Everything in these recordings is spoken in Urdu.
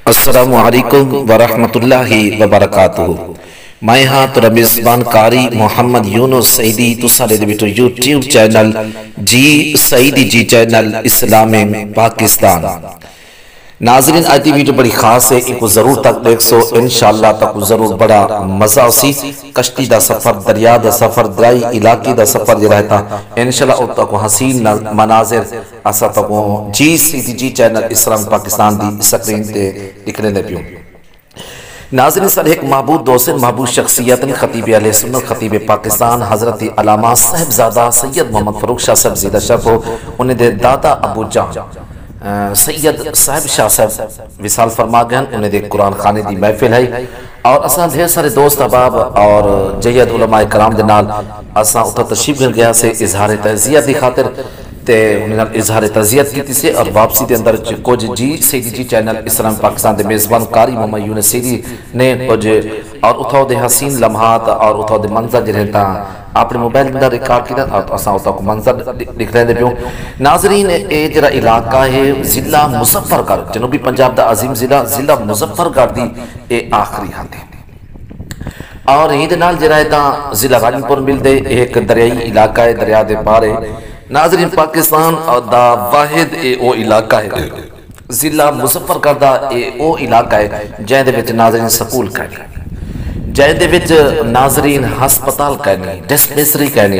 السلام علیکم ورحمۃ اللہ وبرکاتہ۔ میں ہاں تو رمیزبان کاری محمد یونس سعیدی تو سالے بیٹو یوٹیوب چینل جی سعیدی جی چینل اسلام پاکستان۔ ناظرین آتی ویڈیو بڑی خاص ہے، ایک ضرور تک دیکھ سو، انشاءاللہ تک ضرور بڑا مزہ اسی کشتی دا سفر، دریا دا سفر، درائی علاقی دا سفر جو رہتا انشاءاللہ اب تک حسین مناظر اسا تک جی سعیدی جی چینل اسلام پاکستان دی سکرین تے دکھنے دے پیوں۔ ناظرین سر ایک معبود دوست معبود شخصیت خطیب علیہ سنت خطیب پاکستان حضرت علامہ صاحبزادہ سید محمد فاروق شاہ صاحب زیدہ شرف ہو، انہیں دے دادا ابو جان سید صاحب شاہ صاحب وصال فرما گئن، انہیں دے قرآن خانے دی محفل ہے اور اساں ڈھیر سارے دوست احباب اور جید علماء کرام دے نال اساں اتھا تشریف گیا سے اظہار تعزیت دی خاطر تے انہیں اظہار تعزیت کی سے اور واپسی دے اندر کچھ جی سعیدی جی چینل اسلام پاکستان دے میزبان کاری محمد یونس سعیدی نے کچھ اور اتھاؤ دے حسین لمحات اور اتھاؤ دے منظر جو رہتا اپنے موبائل اندر ریکارڈ کیا اور اساں اتھاؤ کو منظر لکھ رہے پیوں۔ ناظرین اے جرا علاقہ ہے ضلع مظفرگڑھ، جنوبی پنجاب دا عظیم ضلع مظفرگڑھ دی اے آخری ہاتھ ہے اور ہی دے نال جرا ہے ضلع راجنپور مل دے ایک دریائی علاقہ ہے، دریا دے پارے۔ ناظرین پاکستان دا واحد اے او علاقہ ہے ضلع مظفرگڑھ دا اے او علاقہ ہے جہاں دے وچ ناظرین سکول کہنی، جہاں دے وچ ناظرین ہسپتال کہنی، ڈسپنسری کہنی،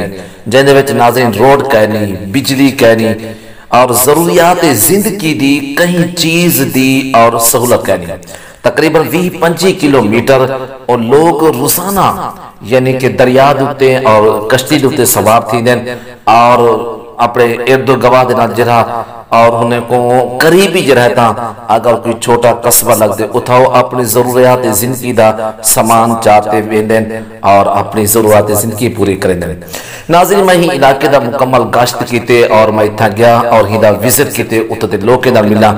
جہاں دے وچ ناظرین روڈ کہنی، بجلی کہنی اور ضروریات زندگی دی کہیں چیز دی اور سہولت کہنی۔ تقریباً 20-25 کلومیٹر اور لوگ روزانہ یعنی کہ دریا دوتے اور کشتی دوتے سوار تھی دیں اور اپنے ارد و گواہ دینا جرہا اور انہیں کو قریبی جو رہتا اگر کوئی چھوٹا قصبہ لگ دے اتھاؤ اپنی ضروریات زندگی دا سامان چاہتے بیندیں اور اپنی ضروریات زندگی پوری کریں دیں۔ ناظرین میں ہی علاقے دا مکمل گاشت کیتے اور میں اتھا گیا اور ہی دا وزٹ کیتے اتھا دے لوکے دا ملا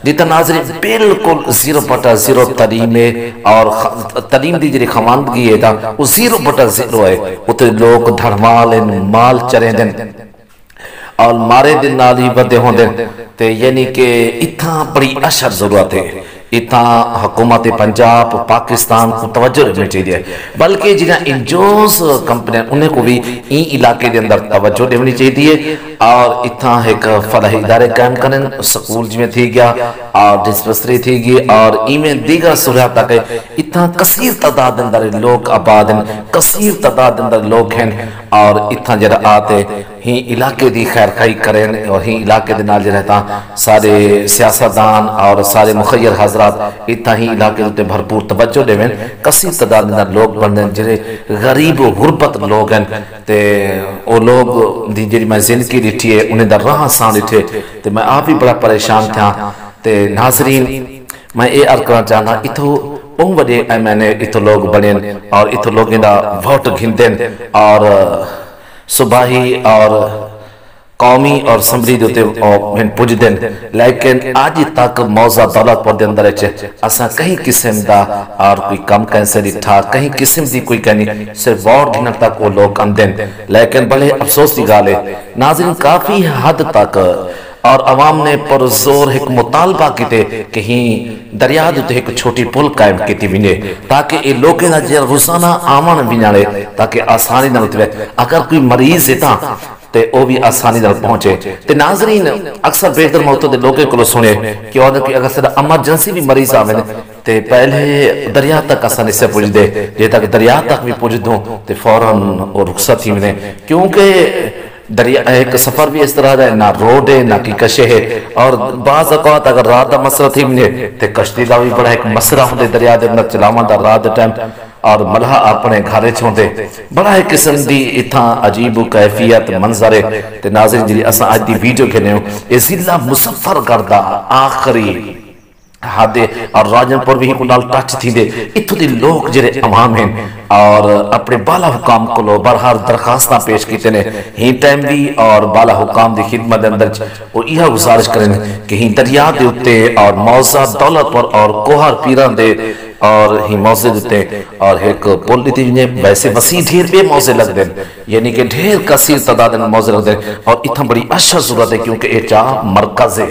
دیتا ناظرین بالکل 0/0 تعلیم ہے اور تعلیم دی جری خواندگی ہے دا وہ 0/0 ہے، اتھا لوگ دھڑمال مال چریں دیں اور مارے دن نال ہی بدے ہوں دیں تے یعنی کہ اتنا بڑی اشر ضرورت ہے، اتنا حکومت پنجاب پاکستان کو توجہ رکھنی چاہیے بلکہ جنہاں انجوز کمپنیاں انہیں کو بھی این علاقے دے اندر توجہ دیونی چاہیے اور اتنا ایک فلاحی ادارے قائم کریں، سکول جی میں تھی گیا اور ڈسپنسری تھی گئی اور ایمیں دیگر سہولیات تک اتنا کثیر تعداد اندر لوگ آباد ہیں، کثیر تعداد اندر لوگ ہیں اور اتنا جرا آتے ہی علاقے دی خیر خائی کریں اور ہی علاقے دے نال رہتا سارے سیاستدان اور سارے مخیر حضرات اتنا ہی علاقے دے بھرپور توجہ دے میں کثیر تعداد اندر لوگ بندیں جرے غریب و غربت لوگ ہیں تے وہ لوگ دی جری میں زندگی لٹھی ہے انہیں در راہ سان لٹھے تے میں آپ ہی بڑا پریشان تھا تے ناظرین میں اے عرض کرنا چاہنا اتھو اون وڈے میں نے اتھو لوگ بنیں اور اتھو لوگیں دا ووٹ گھندیں اور صبحی اور قومی اور سمبلی دوتے میں پوچھ دیں لیکن آج تک موضوع دولت پر دے اندر اچھے اساں کہیں قسم دا اور کوئی کم کینسے لٹھا کہیں قسم دی کوئی کہنی صرف ووٹ گھنر تک وہ لوگ کم دیں لیکن بڑے افسوس دی گالے ناظرین کافی حد تک اور عوام نے پر زور ایک مطالبہ کیتے کہ ہی دریا دوتے ایک چھوٹی پل قائم کیتی بھینے تاکہ یہ لوگیں نہ جیر روزانہ آمان بھینارے تاکہ آسانی نہ ہوتے اگر کوئی مریض ہے تے او بھی آسانی در پہنچے تے ناظرین اکثر بہتر موتوں دے لوگے کو سنے کہ اگر صدا امرجنسی بھی مریض آمین تے پہلے دریا تک آسانی سے پوچھ دے یہ تاکہ دریا تک بھی پوچھ دوں تے فوراں اور رخصت ہی ملے کیونکہ دریا ایک سفر بھی اس طرح ہے نہ روڈ ہے نہ کی کشے ہے اور بعض اوقات اگر رات دا مسئلہ تھی ملے تے کشتی دا بھی بڑا ایک مسئلہ ہوندے دریا دے اندر چلاوان دا رات ٹائم اور ملہا اپنے گھارے چھوندے بڑا ایک قسم دی اتھا عجیب و کیفیت منظرے تے ناظرین جی اساں آج دی ویڈیو کے لئے یہ ضلع مظفرگڑھ دا آخری حادے اور راجنپور بھی انال ٹچ تھی دے اتھو دی لوگ جرے عوام ہیں اور اپنے بالا حکام کو لو برہار درخواستہ پیش کیتے نے ہی ٹائم بھی اور بالا حکام دی خدمت اندر وہ یہ گزارش کریں کہ ہی دریا دے اتے اور موضع دولت پر اور کوہر پیران دے اور ہی موضع دیتے اور ایک پول دیتی جنہیں ویسے وسیع ڈھیر بے موضع لگ دیں یعنی کہ ڈھیر کثیر تعداد موضع لگ دیں اور اتنا بڑی اشر ضرورت ہے کیونکہ ایک مرکز ہے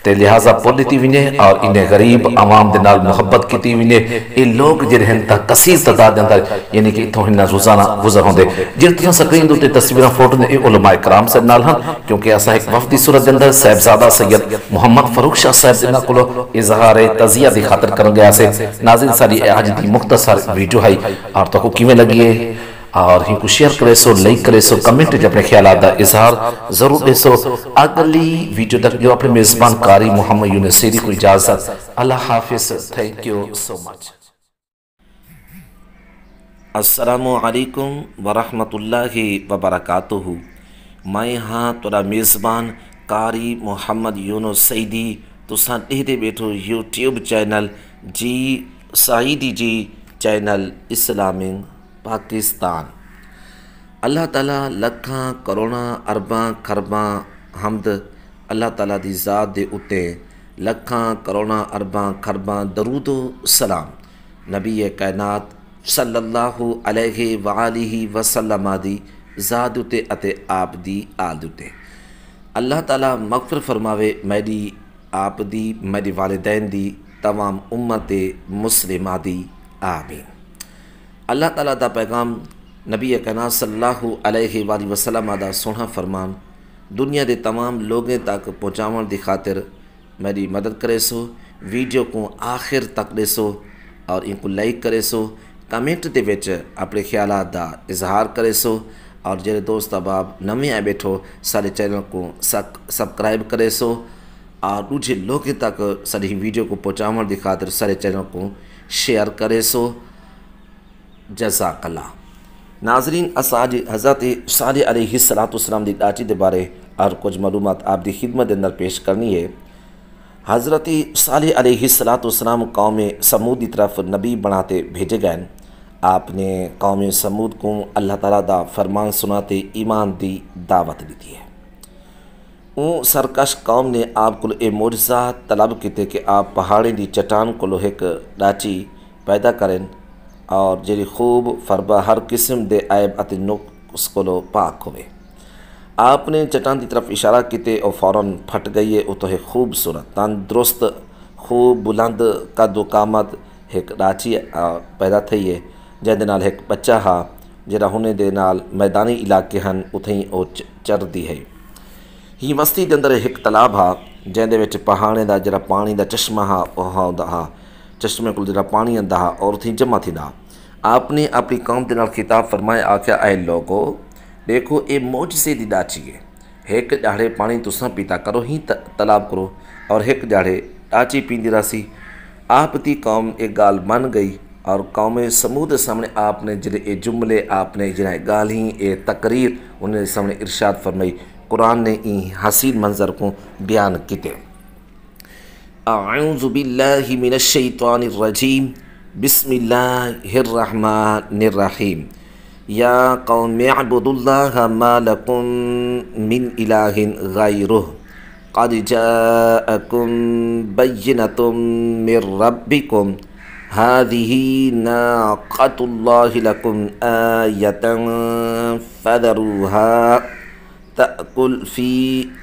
تے لہٰذا پولی تھی ونے اور انہیں غریب عوام دے نال محبت کی تھی ونے یہ لوگ جڑے ہیں تا کثیر تعداد دے اندر یعنی کہ اتھوں ہننا روزانہ گزر ہوندے جن طرح سکرین دوتے تصویریں فوٹو نے علماء کرام سے نال ہن کیونکہ ایسا ایک وفدی صورت دے اندر صاحبزادہ سید محمد فاروق شاہ صاحب دینا کلو اظہار تعزیہ دی خاطر کرن گیا سے ناظرین ساری آج دی مختصر ویڈیو ہے اور تو کو کیویں لگی ہے اور ہی کو شیئر کرے سو لائک کرے سو کمنٹ جب اپنے خیالات دا اظہار ضرور دے سو اگلی ویڈیو تک جو اپنے میزبان قاری محمد یونس سیدی کو اجازت اللہ حافظ تھینک یو سو مچ السلام علیکم ورحمت اللہ وبرکاتہ میں ہاں تورا میزبان قاری محمد یونس سیدی تساں ڈیدے بیٹھو یوٹیوب چینل جی سعیدی جی چینل اسلامنگ پاکستان اللہ تعالیٰ لکھاں کروڑاں ارباں خرباں حمد اللہ تعالیٰ دی ذات دے اتے لکھاں کروڑاں ارباں خرباں درود و سلام نبی کائنات صلی اللہ علیہ وآلہ وسلم دی ذات اتے اتے آپ دی آل اتے اللہ تعالیٰ مغفر فرماوے میری آپ دی میری والدین دی تمام امت مسلمہ دی آمین اللہ تعالیٰ دا پیغام نبی کائنات صلی اللہ علیہ وآلہ وسلم دا سونا فرمان دنیا دے تمام لوگیں تک پہنچاون دی خاطر میری مدد کرے سو ویڈیو کو آخر تک دے سو اور ان کو لائک کرے سو کمنٹ دے وچ اپنے خیالات دا اظہار کرے سو اور جڑے دوست احباب نویں آئے بیٹھو سارے چینل کو سبسکرائب کرے سو اور دوجے لوگیں تک ساری ویڈیو کو پہنچاون دی خاطر سارے چینل کو شیئر کرے سو جزاک اللہ ناظرین اساج حضرت صالح علیہ السلام دی ڈاچی دے بارے اور کچھ معلومات آپ دی خدمت اندر پیش کرنی ہے حضرت صالح علیہ السلام قوم سمود دی طرف نبی بناتے بھیجے گئے آپ نے قوم سمود کو اللہ تعالیٰ دا فرمان سناتے ایمان دی دعوت دیتی ہے اون سرکش قوم نے آپ کو اے معجزہ طلب کیتے کہ آپ پہاڑی دی چٹان کو ایک ڈاچی پیدا کریں اور جڑی خوب فربا ہر قسم دے عیب اتے نقص کو پاک ہوئے آپ نے چٹان دی طرف اشارہ کیتے اور فوراً پھٹ گئی ہے تو ہے خوبصورت تندرست خوب بلند قد و قامت ایک ڈاچی پیدا تھی ہے جہدے نال ایک بچہ ہا جڑا ہونے دے نال میدانی علاقے ہن اتھیں او چر دی ہے ہی مستی دے اندر ایک تالاب ہا جہدے وچ پہاڑے دا جڑا پانی دا چشمہ ہا ہوندا ہا چشمے کو جڑا پانی آندا ہا اور اتھیں جمع تھیندا آپ نے اپنی قوم دے نال خطاب فرمایا آکھیا اے لوگو دیکھو اے معجزے دی ڈاچی ہے ایک ڈاڑے پانی تساں پیتا کرو ہی تالاب کرو اور ایک ڈاڑے ڈاچی پیندی راسی آپ دی قوم ایک گال من گئی اور قوم سمود سامنے آپ نے جڑے اے جملے آپ نے جڑا گال ہی اے تقریر انہیں سامنے ارشاد فرمائی قرآن نے این حسین منظر کو بیان کیتے اعوذ باللہ من الشیطان الرجیم بسم اللہ الرحمن الرحیم یا قوم اعبدوا اللہ ما لکم من الہ غیرہ قد جاءکم بینۃ من ربکم هذه ناقۃ اللہ لکم آیۃ فذروها تأکل فی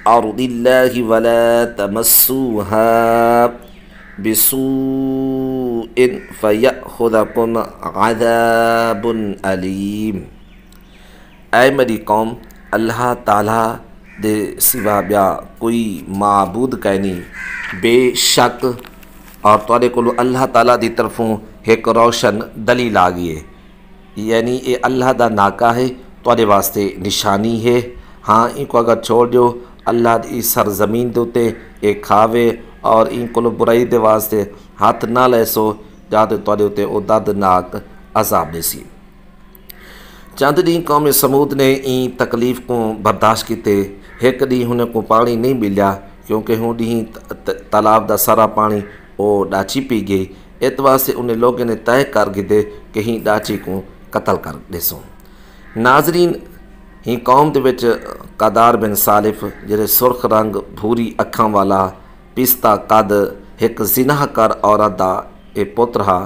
ارض اللہ ولا تمسوها بسوء فیأخذکم عذاب علیم اے میری قوم اللہ تعالیٰ دے سوا بیا کوئی معبود کہنی بے شک اور تواڈے کولو اللہ تعالیٰ دی طرفوں ایک روشن دلیل آ گئی ہے یعنی اے اللہ دا ناکا ہے تواڈے واسطے نشانی ہے ہاں ان کو اگر چھوڑ دیو اللہ دی سرزمین دوتے ایک کھاوے اور ان کو برائی دے واسطے ہاتھ نہ لے سو جاتے تواڈے ہوتے او دردناک عذاب دیسی چند دن قوم سمود نے این تکلیف کو برداشت کیتے ایک دن انہیں کو پانی نہیں ملیا کیونکہ ہوں دن تالاب دا سارا پانی او ڈاچی پی گئی اتوار سے انہیں لوگوں نے طے کر گئے کہ ہی ڈاچی کو قتل کر دے سو ناظرین ہی قوم دے وچ قدار بن سالف جڑے سرخ رنگ بھوری اکھاں والا پستا قد ایک زنا کر عورت دا اے پتر ہا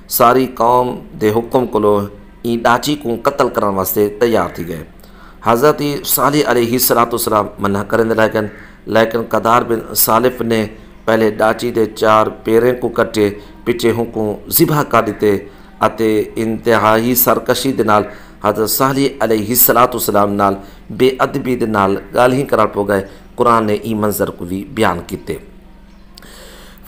ساری قوم دے حکم کولو این ڈاچی کو قتل کرن واسطے تیار تھی گئے حضرت صالح علیہ السلام منع کرن لیکن قدار بن سالف نے پہلے ڈاچی دے 4 پیریں کو کٹے پچھے کو ذبح کر دیتے اتے انتہائی سرکشی دے نال حضرت صالح علیہ السلام نال بے ادبی دے نال گالیاں کرن پو گئے۔ قرآن نے ای منظر کو بھی بیان کیتے۔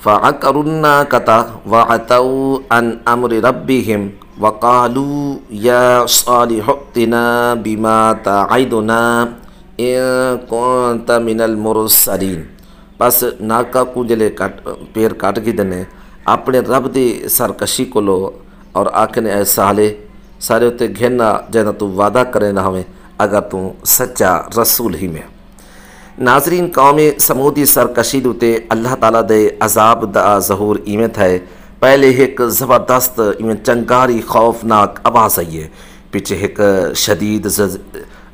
فَعَقَرُوا النَّاقَةَ وَعَتَوْا عَنْ أَمْرِ رَبِّهِمْ وَقَالُوا يَا صَالِحُ ائْتِنَا بِمَا تَعِدُنَا إِن كُنتَ مِنَ الْمُرْسَلِينَ۔ بس ناکا کو جلے پیر کٹ کے دنے اپنے رب دی سرکشی کو لو اور آکھنے اے صالح سارے اتے گھننا جینا تو وعدہ کرے نہ ہوئے اگر تو سچا رسول ہی میں۔ ناظرین، قوم سمودی سرکشی دوتے اللہ تعالیٰ دے عذاب دا ظہور ایویں تھے۔ پہلے ایک زبردست ایویں چنگاری خوفناک آواز آئی ہے، پیچھے ایک شدید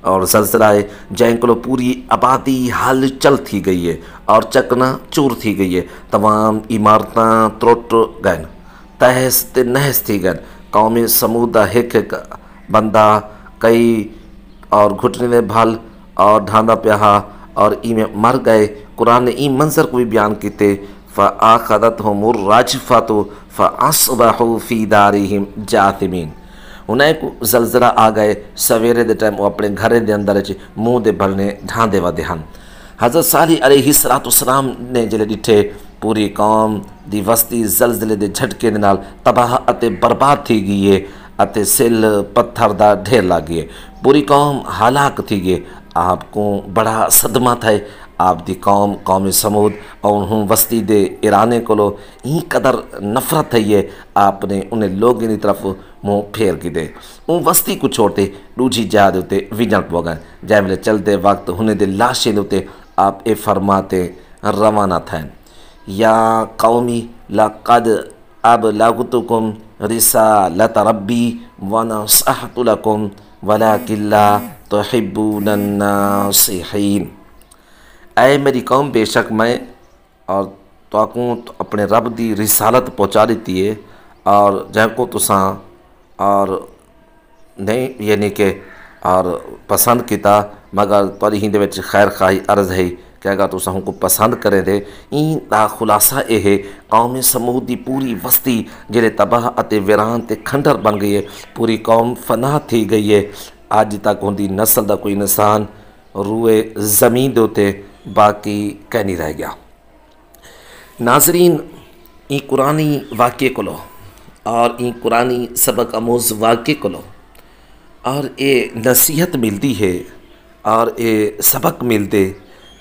اور زلزلہ ہے جن کو پوری آبادی ہل چل تھی گئی ہے اور چکنا چور تھی گئی ہے۔ تمام عمارتاں ترٹ گئن، تہس تے نہس تھی گئن۔ قوم سمود دا ایک بندہ کئی اور گھٹنے میں بھل اور ڈھاندا پیہا اور میں مر گئے۔ قرآن نے ای منظر کو بھی بیان کیتے، فَآخَذَتْهُمُ الرَّجْفَةُ فَأَصْبَحُوا فِي دَارِهِمْ جَاثِمِينَ۔ انہیں کو زلزلہ آ گئے سویرے دے ٹائم وہ اپنے گھرے دے اندر منہ دے بھرنے ڈھاندے ودے ہن۔ حضرت صالح علیہ السلام نے جلے ڈٹھے پوری قوم دی وسطی زلزلے دے جھٹکے دے نال تباہ اتے برباد تھی گئی ہے اتے سل پتھر دا ڈھیر لا گئے۔ پوری قوم ہلاک تھی گئے۔ آپ کو بڑا صدمہ تھا آپ دی قوم سمود اور انہوں وسطی دے ایرانے کو لو این قدر نفرت ہے آپ نے انہیں لوگوں کی طرف منہ پھیر کی دے۔ ان وسطی کو چھوڑتے دوجی جا دیتے ویجن پو گئے جائے ملے چلتے وقت انہیں دے لاشیں دیتے آپ اے فرماتے روانہ تھے، یا قومی لقد ابلغتکم رسالۃ ربی ونصحت لکم ولکن لا تحبون الناصحین۔ اے میری قوم، بے شک میں اور تو اپنے رب دی رسالت پہنچا دیتی ہے اور جن کو تساں اور نہیں یعنی کہ اور پسند کیتا مگر تاری ہی دے وچ خیر خواہی عرض ہے کہ اگر تساں کو پسند کریں دے این دا خلاصہ اے ہے قوم سمود دی پوری وسطی جڑے تباہ اتے ویران تے کھنڈر بن گئی ہے، پوری قوم فنا تھی گئی ہے۔ آج تک ہوندی نسل دا کوئی انسان روئے زمین دوتے باقی کہہ نہیں رہ گیا۔ ناظرین، این قرآنی واقعے کو لو اور این قرآنی سبق آموز واقعے کو لو اور اے نصیحت ملتی ہے اور اے سبق ملتے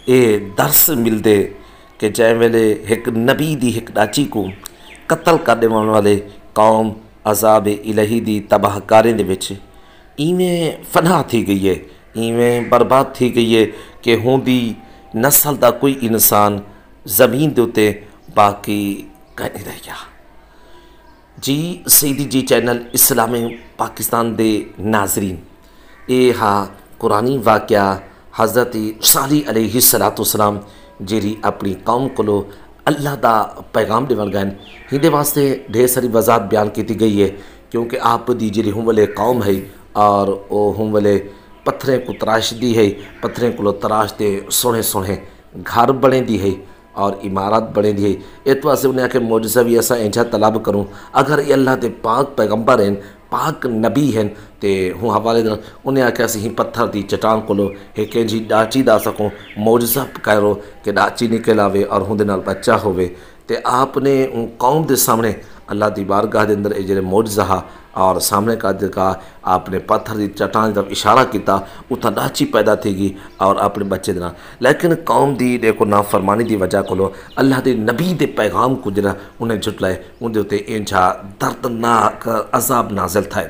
اے درس ملتے کہ جائے ویلے ایک نبی دی ایک ڈاچی کو قتل کرنے والے قوم عذاب الہی دی تباہ کاری دے وچ ایویں فنا تھی گئی ہے، ایویں برباد تھی گئی ہے کہ ہوں دی نسل دا کوئی انسان زمین دوتے باقی کہہ نہیں رہ گیا۔ جی سیدی جی چینل اسلام پاکستان دے ناظرین، اے ہاں قرآنی واقعہ حضرت صالح علیہ السلام جیری اپنی قوم کو لو اللہ دا پیغام دے گئے ہندے واسطے ڈھیر ساری وضاحت بیان کی گئی ہے کیونکہ آپ دی جیری ہوں والے قوم ہے اور وہ ہوں والے پتھریں کو تراش دی ہے، پتھریں کو تراش دے سونے سونے گھر بنے دی ہے اور عمارت بنے دی ہے۔ ایت واسطے انہیں آکے معجزہ بھی ایسا انجھا طلب کروں اگر یہ اللہ دے پاک پیغمبر ہیں پاک نبی ہیں تے ہوں حوالے دن انہیں آکے ایسے ہی پتھر دی چٹان کو لو ایک جی ڈاچی دا سکوں معجزہ کہہ کہ ڈاچی نکلاوے اور ہوں دے نال بچہ ہوئے تے آپ نے ان قوم دے سامنے اللہ دی بارگاہ دے اندر اجرے معجزہ اور سامنے کا دکھا آپ نے پتھر دی چٹان جب اشارہ کیتا اتنا ڈاچی پیدا تھی گی اور اپنے بچے دینا، لیکن قوم دی دیکھو نافرمانی دی وجہ کو لو اللہ دے نبی دے پیغام کو جنا انہیں جھٹلائے ان دے ہوتے انجھا دردناک عذاب نازل تھا۔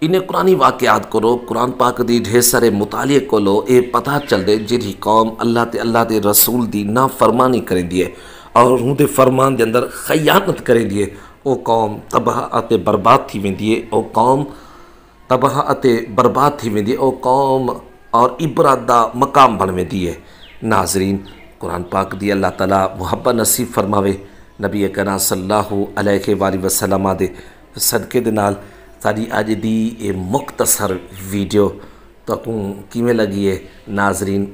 انہیں قرآنی واقعات کو لو قرآن پاک دی ڈھیر سارے مطالعے کو لو اے پتہ چل دے جی قوم اللہ دے رسول دی نافرمانی کریں دیئے اور ان دے فرمان دے اندر خیانت کریں دیئے، او قوم تباہ اتے برباد تھی ویندی ہے، او قوم تباہ اتے برباد تھی ویندی ہے، او قوم اور عبرت دا مقام بن ویندی ہے۔ ناظرین، قرآن پاک دی اللہ تعالیٰ محبت نصیب فرماوے، نبی کریم صلی اللہ علیہ وآلہ وسلم دے صدقے دے نال ساری اج دی یہ مختصر ویڈیو تکوں کیویں لگی ہے ناظرین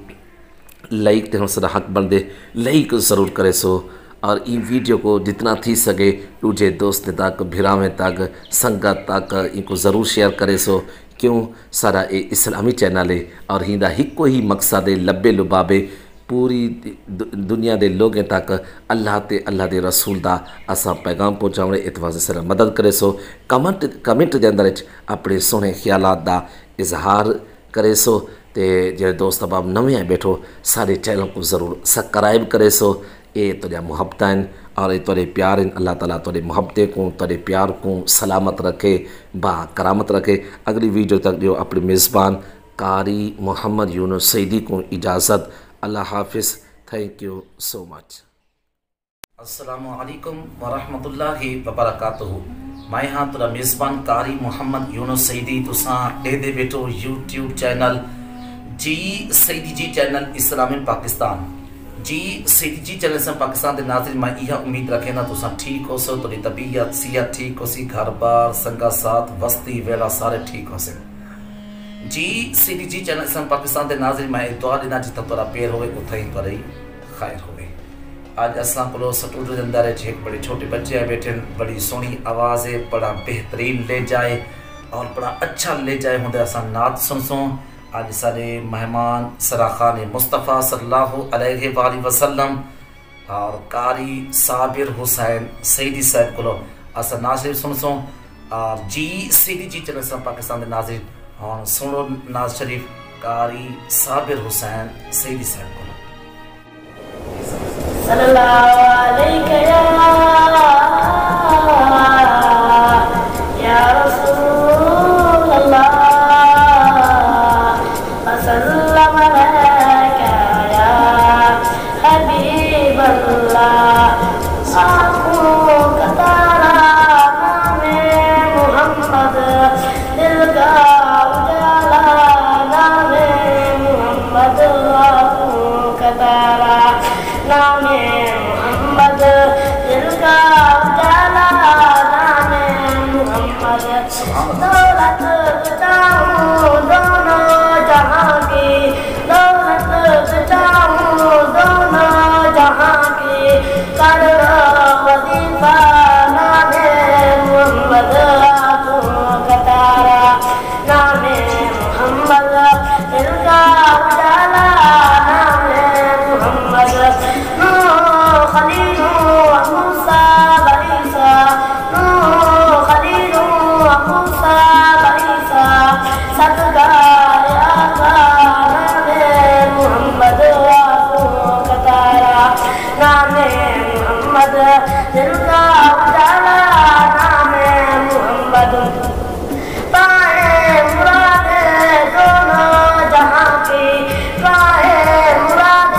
لائک تے ہن سدا حق بندے لائک ضرور کرے سو اور این ویڈیو کو جتنا تھی سکے ڈوجے دوست تک بھراویں تک سنگت تک ان کو ضرور شیئر کرے سو کیوں سارا اے اسلامی چینل ہے اور ہیندا ہکو ہی مقصد ہے لبے لبابے پوری دنیا دے لوگیں تک اللہ تے اللہ دے رسول دا اساں پیغام پہنچاونے اتواز سے مدد کرے سو کمنٹ دے اندر اپنے سونے خیالات دا اظہار کرے سو تے جڑے دوست اب نویں آئے بیٹھو سارے چینل کو ضرور سبسکرائب کرے سو اے تجا محبت ہیں اور اے تورے پیار ہیں اللہ تعالیٰ تورے محبتے کو تورے پیار کو سلامت رکھے با کرامت رکھے اگلی ویڈیو تک جو اپنے میزبان قاری محمد یونس سعیدی کو اجازت اللہ حافظ تھینک یو سو مچ السلام علیکم ورحمۃ اللہ وبرکاتہ میں ہاں تورا میزبان قاری محمد یونس سعیدی تساں دے بیٹھو یوٹیوب چینل جی سعیدی جی چینل اسلامی پاکستان جی سعیدی جی چینل سے پاکستان دے ناظرین میں یہ امید رکھے نا تساں ٹھیک ہو سو تھوڑی طبیعت صحت ٹھیک ہو سی گھر بار سنگا ساتھ وسطی ویلا سارے ٹھیک ہو سے جی سعیدی جی چینل سے پاکستان دے ناظرین میں دعا دینا جتا تورا پیر ہوئے اتھائی تورا خیر ہوئے آج اسلام کو سٹوڈیو دے اندر ایک بڑے چھوٹے بچے آئے بیٹھے بڑی سونی آواز ہے بڑا بہترین لے جائے اور بڑا اچھا لے جائے ہوں دے اساں نعت سنسوں آج سارے مہمان سراخان مصطفیٰ صلی اللہ علیہ وآلہ وسلم اور قاری صابر حسین سعیدی صاحب کو اساں نعت شریف سنسوں اور جی سعیدی جی چینل سے پاکستان دے ناظرین اور سنو نعت شریف قاری صابر حسین سعیدی صاحب کو صلی اللہ علیہ یا رسول اللہ وسلم علیک یا حبیب اللہ آنکھوں کا تارا نام محمد دل کا اجالا نام محمد آنکھوں کا تارا نام محمد دل کا اجالا نام محمد دولت بچاؤں دونوں جہاں کی دولت بچاؤں دونوں جہاں کی کر وظیفہ نام محمد آنکھوں کا تارا نام محمد دل کا اجالا نام محمد خلیل موسیٰ عیسیٰ خلیل موسیٰ عیسیٰ صدقہ آقا نام محمد آنکھوں کا تارا نام محمد دل کا اجالا نام محمد پائے مراد دونوں جہاں کی پائے مراد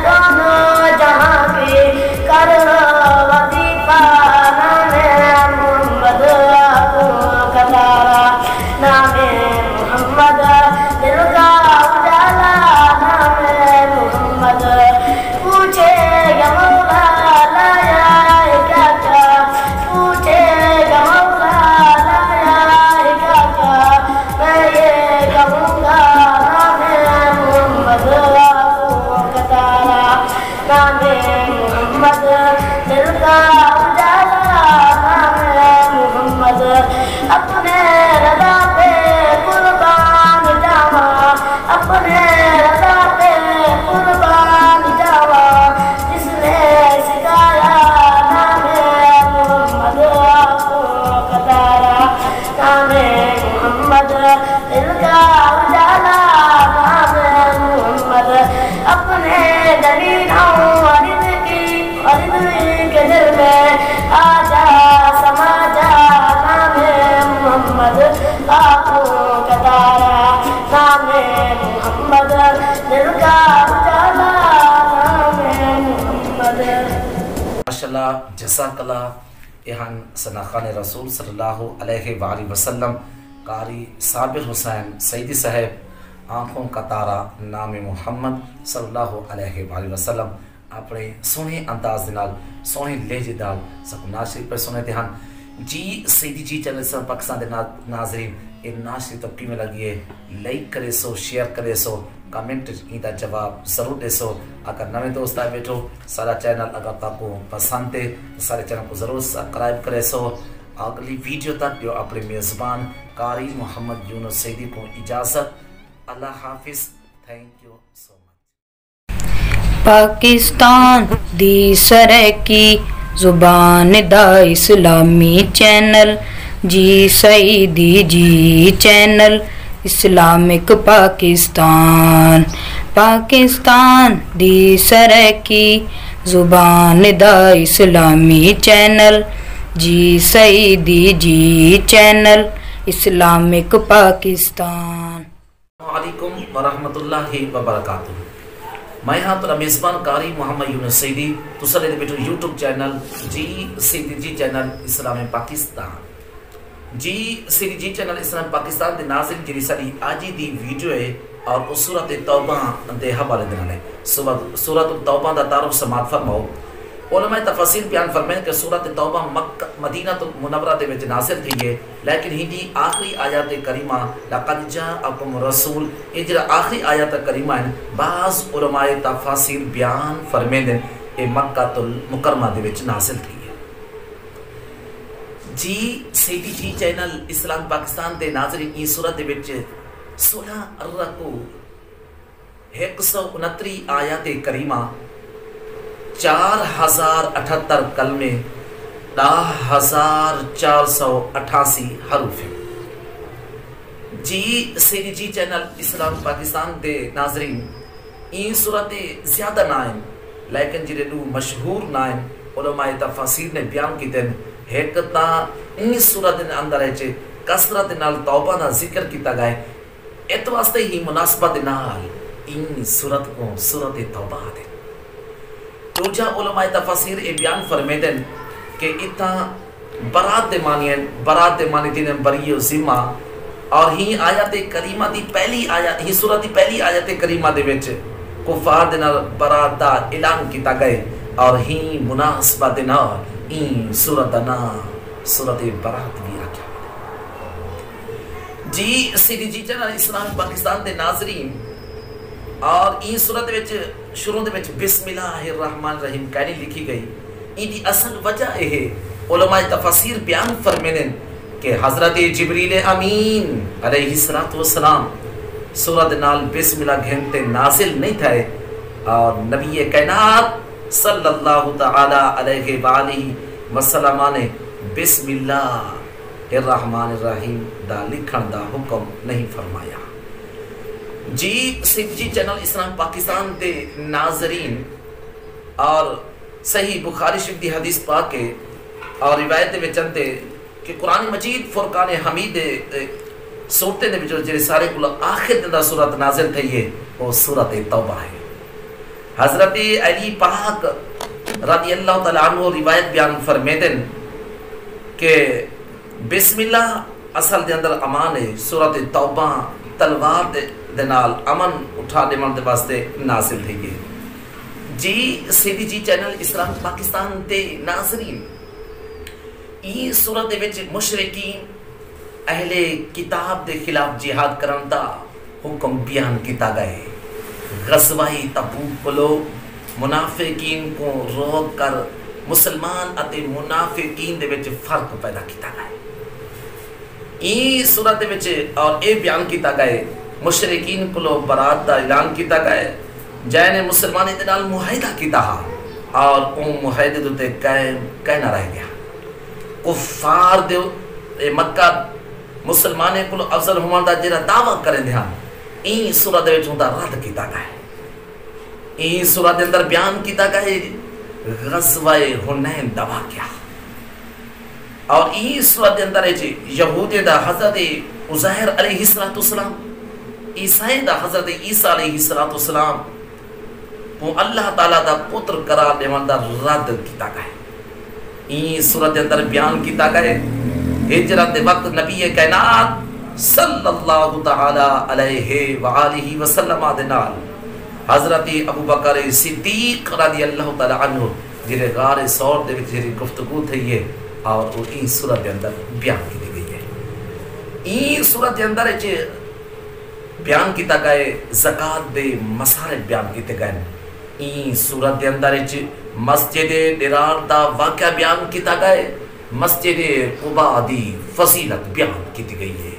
دونوں جہاں کی کر وظیفہ نام محمد آنکھوں کا تارا نام محمد دل کا اجالا نام محمد پوچھے گا مولا لایا کیا کیا پوچھے گا مولا لایا کیا کیا میں یہ کہوں گا نام محمد آنکھوں کا تارا نام محمد دل کا اجالا نام محمد اپنے رضا پہ قربان جاوا اپنے رضا پہ قربان جاوا جس نے سکھایا نام محمد آنکھوں کا تارا نام محمد دل کا اجالا نام محمد اپنے دلیلوں ورد کے دل میں آجا سما جا نام محمد آنکھوں کا تارا نام محمد دل کا اجالا نام محمد ماشاءاللہ جزاک اللہ یہاں سناخان رسول صلی اللہ علیہ وآلہ وسلم قاری صابر حسین سعیدی صاحب آنکھوں کا تارا نام محمد صلی اللہ علیہ وآلہ وسلم اپنے سونے انداز دے نال سونے لہجے نال سب نعت شریف پر سنے دے ہن جی سیدی جی چینل اسلام پاکستان دے ناظرین یہ ناشری طبقی میں لگیے لائک کرے سو شیئر کرے سو کمنٹ ایدہ جواب ضرور دے سو اگر نویں دوست آئے بیٹھو سارا چینل اگر تاکو پسند ہے سارے چینل کو ضرور سبسکرائب کرے سو اگلی ویڈیو تک جو اپنے میزبان قاری محمد یونس سیدی کو اجازت اللہ حافظ تھینک یو سو مچ پاکستان دی سرکی زبان دا اسلامی چینل جی سیدی جی چینل اسلامک پاکستان پاکستان دی سرکی زبان دا اسلامی چینل جی سیدی جی چینل اسلامک پاکستان. السلام علیکم ورحمۃ اللہ وبرکاتہ. میں ہاں تو میزبان قاری محمد یونس سیدی تو سارے بیٹھو یوٹیوب چینل جی سیدی جی چینل اسلام پاکستان. جی سیدی جی چینل اسلام پاکستان دے ناظرین جی ساری آجی دی ویڈیو ہے اور اس سورۃ توبہ دے حوالے دے نال ہے. سورۃ التوبہ دا تعارف سماعت فرماؤ. علماء تفاسیر بیان فرمائیں کہ سورۃ توبہ مدینہ منورہ دے وچ نازل تھی ہے لیکن ہندی آخری آیات کریمہ لقد جاءکم رسول اجرا آخری آیات کریمہ ہیں. بعض علماء تفاسیر بیان فرمائیں کہ مکہ المکرمہ دے وچ نازل تھی ہے. جی سیدی جی چینل اسلام پاکستان دے ناظرین یہ سورۃ دے وچ 16 رکوع 169 آیات کریمہ 4078 کلمے 10,488 حروف ہیں. جی سیدی جی چینل اسلام پاکستان دے ناظرین این صورت زیادہ نائن لیکن جنہیں دو مشہور نائن علماء تفاسیر نے بیان کی دن ایک تا این صورت اندر ہے چھے کسرت نال توبہ نا ذکر کیتا گئے ات واسطے ہی مناسبت نال این صورت کو صورت توبہ دے. دوجہ علماء تفاسیر بیان فرمیدن کہ اتنا برات دے مانی دین بری و ذمہ اور ہی آیات کریمہ دی پہلی آیات ہی صورت دی پہلی آیات کریمہ دے وچ کفار دے نال برات دا اعلان کیتا گئے اور ہی مناسبت دے نال این صورت نا صورت برات بھی آکھیا. جی سیدی جی چینل اسلام پاکستان دے ناظرین اور این صورت وچ شروع دے وچ بسم اللہ الرحمن الرحیم کہنی لکھی گئی. این دی اصل وجہ ہے علماء تفاسیر بیان فرمینن کہ حضرت جبریل امین علیہ السلام سورۃ نال بسم اللہ گھنتے نازل نہیں تھے اور نبی کائنات صلی اللہ تعالی علیہ وآلہ وسلم نے بسم اللہ الرحمن الرحیم دا لکھن دا حکم نہیں فرمایا. جی سیدی جی چینل اسلام پاکستان دے ناظرین اور صحیح بخاری شریف دی حدیث پاک کے اور روایت میں چندے کہ قرآن مجید فرقان حمید سورتے دے جو جڑے سارے کل آخر دن دا سورت نازل تھی ہے وہ سورت توبہ ہے. حضرت علی پاک رضی اللہ تعالیٰ عنہ روایت بیان فرمیدن کہ بسم اللہ اصل دے اندر امان ہے. سورت توبہ تلوار دے نال امن اٹھا دے من دے واسطے نازل تھی ہے. جی سیدی جی چینل اسلام پاکستان دے ناظرین یہ صورت وچ مشرکین اہل کتاب دے خلاف جہاد کرن دا حکم بیان کیتا گئے. غزوہ تبوک کو لوگ منافقین کو روک کر مسلمان اتے منافقین دے وچ فرق پیدا کیتا گئے. این صورت وچ اور اے بیان کیتا گئے مشرکین کو برات دا اعلان کیتا گئے جائے مسلمانی دے نال معاہدہ کیتا اور اون معاہدے تے کہنا رہ گیا. کفار دے مکہ مسلمانے کو افضل ہونے دا جڑا دعویٰ کریں دے این سورۃ وچ ہوندا رد کیتا گیا. این سورۃ دے اندر بیان کیتا گیا غزوہ حنین دا واقعہ اور این سورۃ دے اندر یہود دا حضرت عزیر علیہ السلام عیسائی دا حضرت عیسیٰ علیہ السلام وہ اللہ تعالیٰ دا پتر قرار دیوان دا رد کیتا گئے. این سورۃ دے اندر بیان کیتا گئے ہجرت وقت نبی کائنات صلی اللہ تعالی علیہ وآلہ وسلم دے نال حضرت ابو بکر صدیق رضی اللہ تعالی عنہ جڑے غار ثور دے وچ جڑی گفتگو تھی ہے اور وہ این سورت کے اندر بیان کی گئی ہے. این سورت کے اندر بیان کیتا گئے زکات دے مسارے بیان کیتے گئے. این سورت کے اندر مسجد ڈرار دا واقعہ بیان کیتا گئے. مسجد قباء دی فضیلت بیان کی گئی ہے.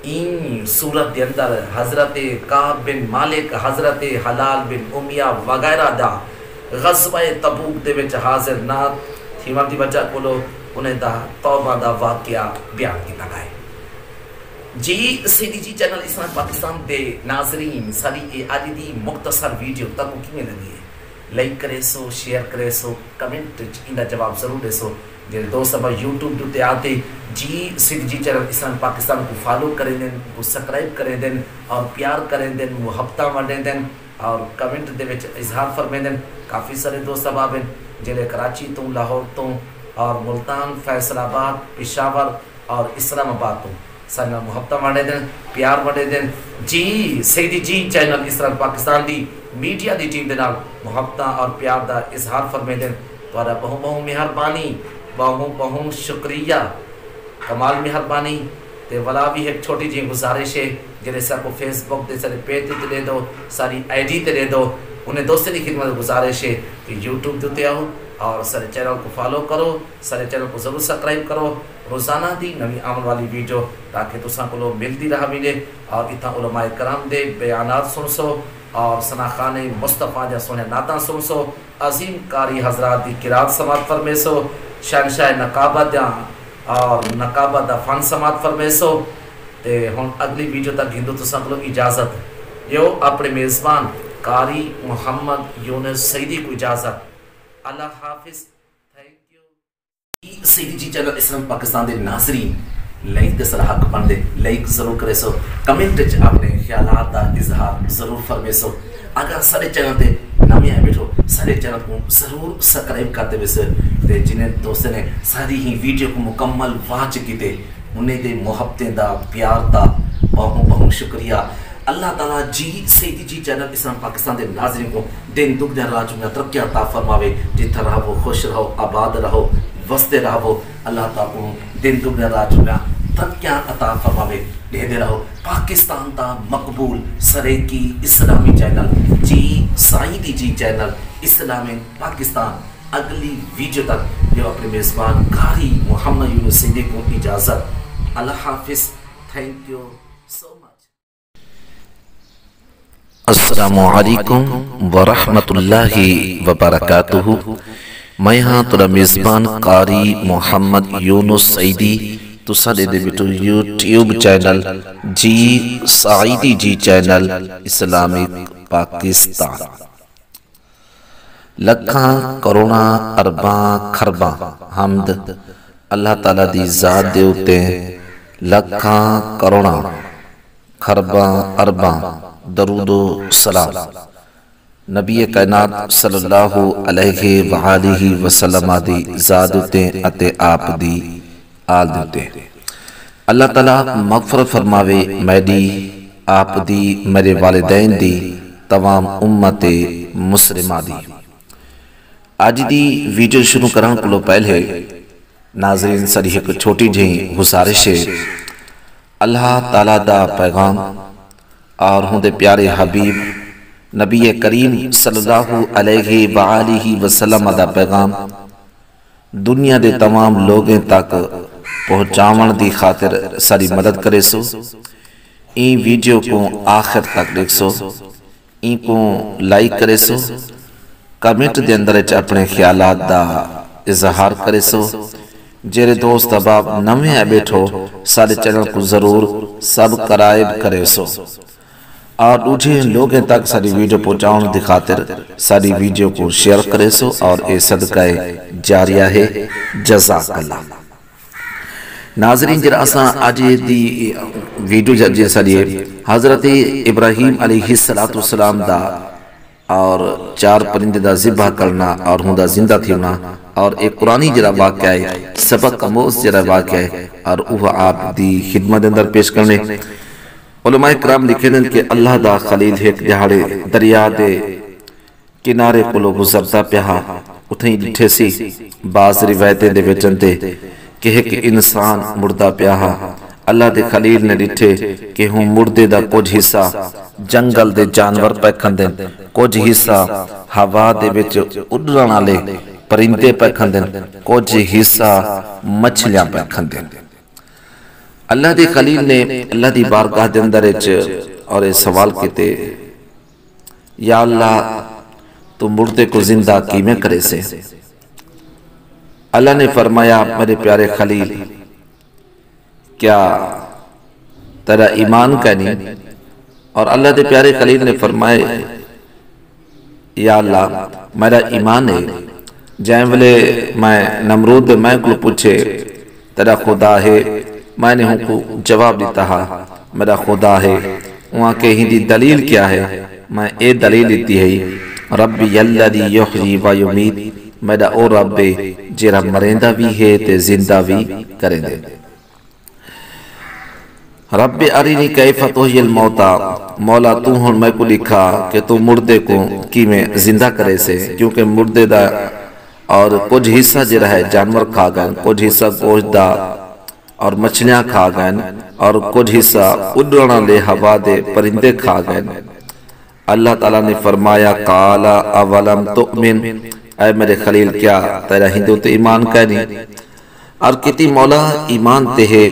این سورت کے اندر حضرت کعب بن مالک، حضرت حلال بن امیہ وغیرہ دا غزوہ تبوک دے وچ حاضر نہ تھیوان دی وجہ کولو انہیں دا توبہ دا واقعہ بیان کیتا گئے. جی سیدی جی چینل اسلام پاکستان دے ناظرین ساری آج دی مختصر ویڈیو تک کیویں لگی ہے؟ لائک کرے سو، شیئر کرے سو، کمنٹ اندا جواب ضرور دے سو. جی دوست اب یوٹیوب تے آتے جی سیدی جی چینل اسلام پاکستان کو فالو کریں دیں، کو سبسکرائب کریں دیں اور پیار کریں دیں، محبتہ ونڈیں دیں اور کمنٹ دے وچ اظہار فرمائیں دیں. کافی سارے دوست اب ہیں جڑے کراچی تو، لاہور تو اور ملتان، فیصل آباد، پشاور اور اسلام آباد تو سارے محبتہ ونڈیں دیں، پیار ونڈیں دیں. جی سیدی جی چینل اسلام پاکستان دی میڈیا دی ٹیم دے نال محبتہ اور پیار دا اظہار فرمائیں دیں. تہاڈا بہت بہت مہربانی، بہت بہت شکریہ، کمال مہربانی. تے والا بھی ایک چھوٹی جی گزارش ہے جنہیں سر کو فیس بک دے سارے پیج تے دے دو، ساری آئی ڈی تے دے دو. انہیں دوستوں کی خدمت گزارش ہے کہ یوٹیوب تے آؤ اور سارے چینل کو فالو کرو، سارے چینل کو ضرور سبسکرائب کرو. روزانہ دی نوی آمن والی ویڈیو تاکہ تساں کو ملتی رہا ملے اور اتنا علماء کرام دے بیانات سن سو اور ثناخان مصطفیٰ جا سونے نعتاں سن سو، عظیم قاری حضرات دی قرات سماعت فرمے سو، شہنشاہ نقابت اور نقابت دا فن سماعت فرمے سو. تے ہن اگلی ویڈیو تک گھندو تساں کو اجازت یو اپنے میزبان قاری محمد یونس سعیدی کو اجازت. اللہ حافظ. Thank you. سیدی جی چینل اسلام پاکستان دے ناظرین لائک دے سر حق بن دے، لائک ضرور کرے سو، کمنٹ وچ اپنے خیالات دا اظہار ضرور فرمے سو. اگر سارے چینل تے نمی آئے بیٹھو سارے چینل کو ضرور سبسکرائب کرتے ہوئے سے تے جنہیں دوستوں نے ساری ہی ویڈیو کو مکمل واچ کیتے انہیں دے محبتیں دا پیار دا بہت بہت شکریہ. اللہ تعالیٰ جی سیدی جی چینل اسلام پاکستان دے ناظرین کو دن دکھ دن راج میں ترقی عطا فرماوے. جتھا رہو خوش رہو، آباد رہو، وستے رہو. اللہ تعالیٰ کو دن دکھ دن راج میں ترقی عطا فرماوے. دے دے رہو. پاکستان دا مقبول سرے کی اسلامی چینل جی سعیدی جی چینل اسلامی پاکستان اگلی ویڈیو تک جو اپنے میزبان قاری محمد یونس سعیدی کو اجازت. اللہ حافظ. تھینک یو سو مچ. السلام علیکم ورحمۃ اللہ وبرکاتہ. میں ہاں ترا میزبان قاری محمد یونس سعیدی تو سارے دے بیٹو یوٹیوب چینل جی سعیدی جی چینل اسلامی پاکستان. لکھاں کروڑاں ارباں خرباں حمد اللہ تعالیٰ دی ذات دے اتے. لکھاں کروڑاں خرباں ارباں درود و سلام نبی کائنات صلی اللہ علیہ وآلہ وسلم دی ذات اتے اتے آپ دی آل دیتے. اللہ تعالیٰ مغفرت فرماوے میری آپ دی، میرے والدین دی، تمام امت مسلمہ دی. آج دی ویڈیو شروع کرن کو پہلے ناظرین ساری ایک چھوٹی جی گزارش ہے. اللہ تعالیٰ دا پیغام اور ہوں دے پیارے حبیب نبی کریم صلی اللہ علیہ وآلہ وسلم دا پیغام دنیا دے تمام لوگیں تک پہنچاون دی خاطر ساری مدد کرے سو. این ویڈیو کو آخر تک دیکھ سو، این کو لائک کرے سو، کمنٹ دے اندر اپنے خیالات دا اظہار کرے سو. جیرے دوست اباب نمیں آئے بیٹھو سارے چینل کو ضرور سبسکرائب کرے سو اور دوسرے لوگیں تک ساری ویڈیو پہنچاؤں دی خاطر ساری ویڈیو کو شیئر کرے سو اور اے صدقہ جاریہ ہے. جزاک اللہ. ناظرین جرا اساں آج دی ویڈیو جی ساری حضرت ابراہیم علیہ السلام دا اور 4 پرندے دا ذبح کرنا اور ہوں دا زندہ تھیونا اور ایک قرآنی جرا واقعہ ہے، سبق اموز جرا واقعہ ہے اور وہ آپ دی خدمت اندر پیش کرنے. علماء کرام لکھے دن کہ اللہ دا خلیل ایک دہاڑے دریا دے کنارے کلو گزرتا پیہا اتھیں ڈٹھے سی بعض روایتیں دے وچن تے کہ ایک انسان مردہ پیاہا اللہ دے خلیل نے ڈٹھے کہ ہوں مردے دا کچھ حصہ جنگل دے جانور پہ کھندن، کچھ حصہ ہوا دے وچ اڈرن والے پرندے پہ کھندن، کچھ حصہ مچھلیاں پہ کھندن۔ اللہ دے خلیل نے اللہ دی بارگاہ دے اندر اور سوال کیتے یا اللہ تو مردے کو زندہ کیمیں کرے سے؟ اللہ نے فرمایا میرے پیارے خلیل کیا تیرا ایمان کا نہیں؟ اور اللہ دے پیارے خلیل نے فرمایا یا اللہ میرا ایمان ہے۔ جائیں والے میں نمرود میں کو پوچھے تیرا خدا ہے، میں نے ہوں کو جواب دیتا ہا میرا خدا ہے۔ وہاں کہ ہندی دلیل کیا ہے؟ میں اے دلیل دیتی ہے ربی الذی یحیی و یمیت، میرا او رب جیرا مرندہ بھی ہے تے زندہ بھی کریں دے۔ رب ارینی کیف تحیی الموتى، مولا تو ہن میں کو لکھا کہ تو مردے کو کی میں زندہ کرے سے، کیونکہ مردے دا اور کچھ حصہ جرا ہے جانور کھا گئے، کچھ حصہ گوشت دا اور مچھلیاں کھا گئے، اور کچھ حصہ اڈرنا لے ہوا دے پرندے کھا گئے۔ اللہ تعالیٰ نے فرمایا قال اولم تؤمن، اے میرے خلیل کیا تیرا ہندو تے ایمان کا نہیں؟ اور کتی مولا ایمان تے ہے،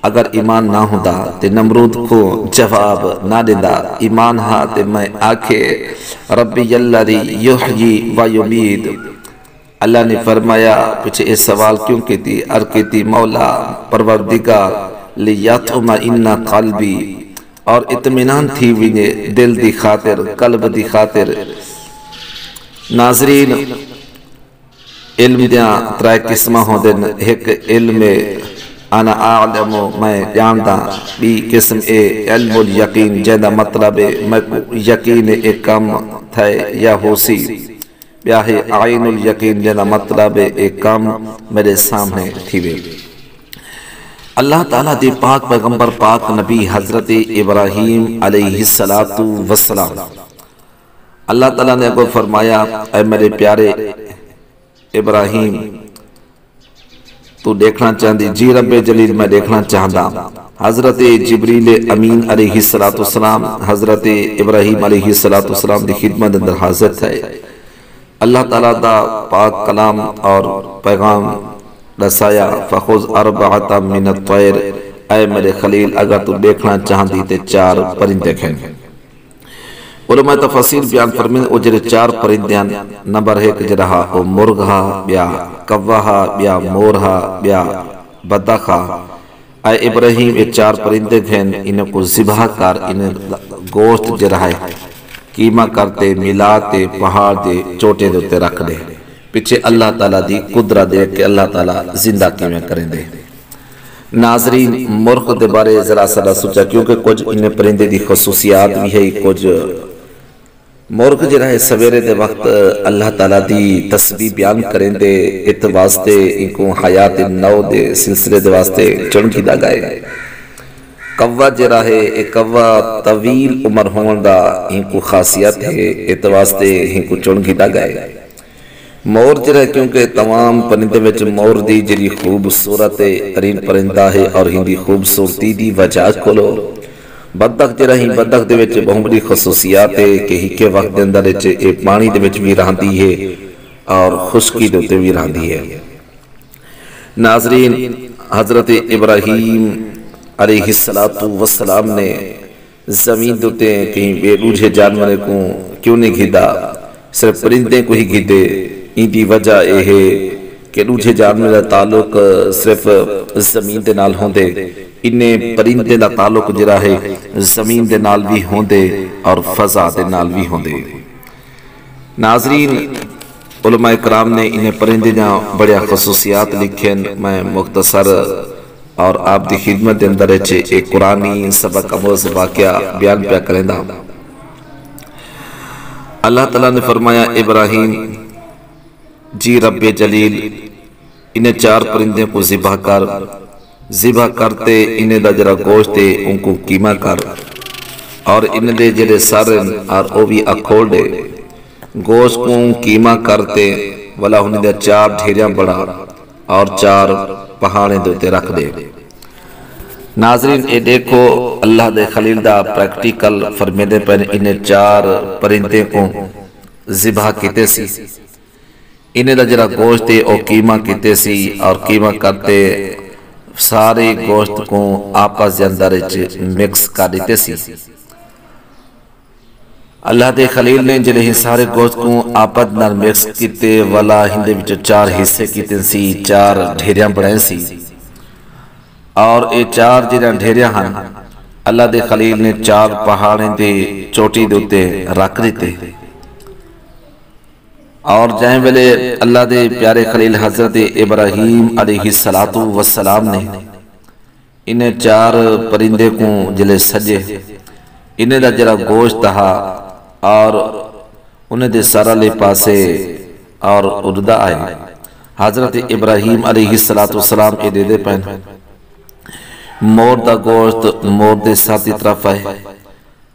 اگر ایمان نہ ہوتا تے نمرود کو جواب نہ دیتا، ایمان ہاں تے میں آکھے ربی الذی یحیی و یمیت۔ اللہ نے فرمایا پچھے اس سوال کیوں کیتی؟ ارکیتی مولا پروردگار لیطمئن قلبی، اور اطمینان تھی وینے دل دی خاطر، قلب دی خاطر۔ ناظرین علم دیاں ترائے قسمہ ہوں دن، ایک علم انا اعلم میں جاندا، بی قسم اے علم الیقین جیدہ مطلب میں یقین ایک کام تھے یا ہو سی، بیا ہے عین الیقین جیدہ مطلب ایک کام میرے سامنے تھی وے۔ اللہ تعالیٰ دی پاک پیغمبر پاک نبی حضرت ابراہیم علیہ السلام، اللہ تعالیٰ نے کو فرمایا اے میرے پیارے ابراہیم تو دیکھنا چاہتی؟ جی رب جلیل میں دیکھنا چاہتا۔ حضرت جبریل امین علیہ السلام حضرت ابراہیم علیہ السلام دی خدمت اندر حاضر ہے۔ اللہ تعالیٰ دا پاک کلام اور پیغام رسایا فخذ اربعۃ من الطیر، اے میرے خلیل اگر تو دیکھنا چاہتی تے 4 پرندے کھیں۔ علماء تفسیر بیان فرمین او جرے 4 پرندیاں نمبر 1 جرہا او مرغا، بیا کوہا، بیا مورہا، بیا بدخا۔ اے ابراہیم یہ 4 پرندے کھیں، انہیں کو ذبح کر، انہیں گوشت جرہا ہے قیمہ کرتے ملاتے پہاڑ دے چوٹے دوتے رکھ دے۔ پیچھے اللہ تعالیٰ دی قدرت دے کہ اللہ تعالیٰ زندہ کیویں کریں دے۔ ناظرین مرغ دے بارے ذرا سا سوچا، کیونکہ کچھ انہیں پرندے دی خصوصیات بھی ہے۔ کچھ مرغ جرا ہے سویرے دے وقت اللہ تعالیٰ دی تسبیح بیان کریں دے، ات واسطے ان کو حیات نو دے سلسلے دے واسطے چڑھکی دا گئے۔ کوا جرا ہے ایک کوا طویل عمر ہون دا ان کو خاصیت ہے، ات واسطے ان کو چڑھکی دا گئے۔ مور جرا ہے کیونکہ تمام پرندے وچ مور دی جری خوبصورت ترین پرندہ ہے اور ہندی خوبصورتی دی وجہ کھولو۔ بدخ جرا ہی بدخ دے وچ بہت بڑی خصوصیات ہے کہ ہی کے وقت دے اندر اے پانی دے وچ بھی رہندی ہے اور خشکی دے تے بھی رہندی ہے۔ ناظرین حضرت ابراہیم علیہ السلام نے زمین دوتے کہیں بے روجھے جانورے کو کیوں نہیں گھدا، صرف پرندے کو ہی گھدے۔ ان دی وجہ یہ ہے کہ روجھے جانورے دا تعلق صرف زمین دے نال ہوندے، انہیں پرندے دا تعلق جرا ہے زمین دے نال بھی ہوندے اور فضا دے نال بھی ہوندے۔ ناظرین علماء کرام نے انہیں پرندے دا بڑے خصوصیات لکھیں، میں مختصر اور آپ دی خدمت دے اندر ایک قرآنی سبق آموز واقعہ بیان پیا کریں دا۔ اللہ تعالیٰ نے فرمایا ابراہیم جی رب جلیل انہیں 4 پرندے کو ذبح کر، ذبح کرتے انہیں دا جرا گوشت دے ان کو قیمہ کر، اور انہیں دے جرے سارن اور او بھی اکھول دے۔ گوشت کو قیمہ کرتے والا انہیں دے 4 ڈھیریاں بڑا اور 4 پہاڑیں دوتے رکھ دے۔ ناظرین اے دیکھو اللہ دے خلیل دا پریکٹیکل فرمیدے پر انہیں 4 پرندے کو ذبح کیتے سی، انہیں دا جرا گوشت او قیمہ کیتے سی اور قیمہ کرتے سارے گوشت کو آپس دے اندر مکس کر دیتے سی۔ اللہ دے خلیل نے جلے ہی سارے گوشت کو آپس نال مکس کیتے والا ہندے وچ 4 حصے کیتے سی، 4 ڈھیریاں بڑھائیں سی، اور اے 4 جڑیاں ڈھیریاں ہن اللہ دے خلیل نے 4 پہاڑیں دے چوٹی دوتے رکھ دیتے، اور جائیں ویلے اللہ دے پیارے خلیل حضرت ابراہیم علیہ السلام نے انہیں 4 پرندے کو جلے سجے انہیں دا جرا گوشت تہا اور انہیں دے سارا لے پاسے اور اردہ آئے۔ حضرت ابراہیم علیہ السلام کے دے پہن مور دا گوشت مور دے ساتھی طرف ہے،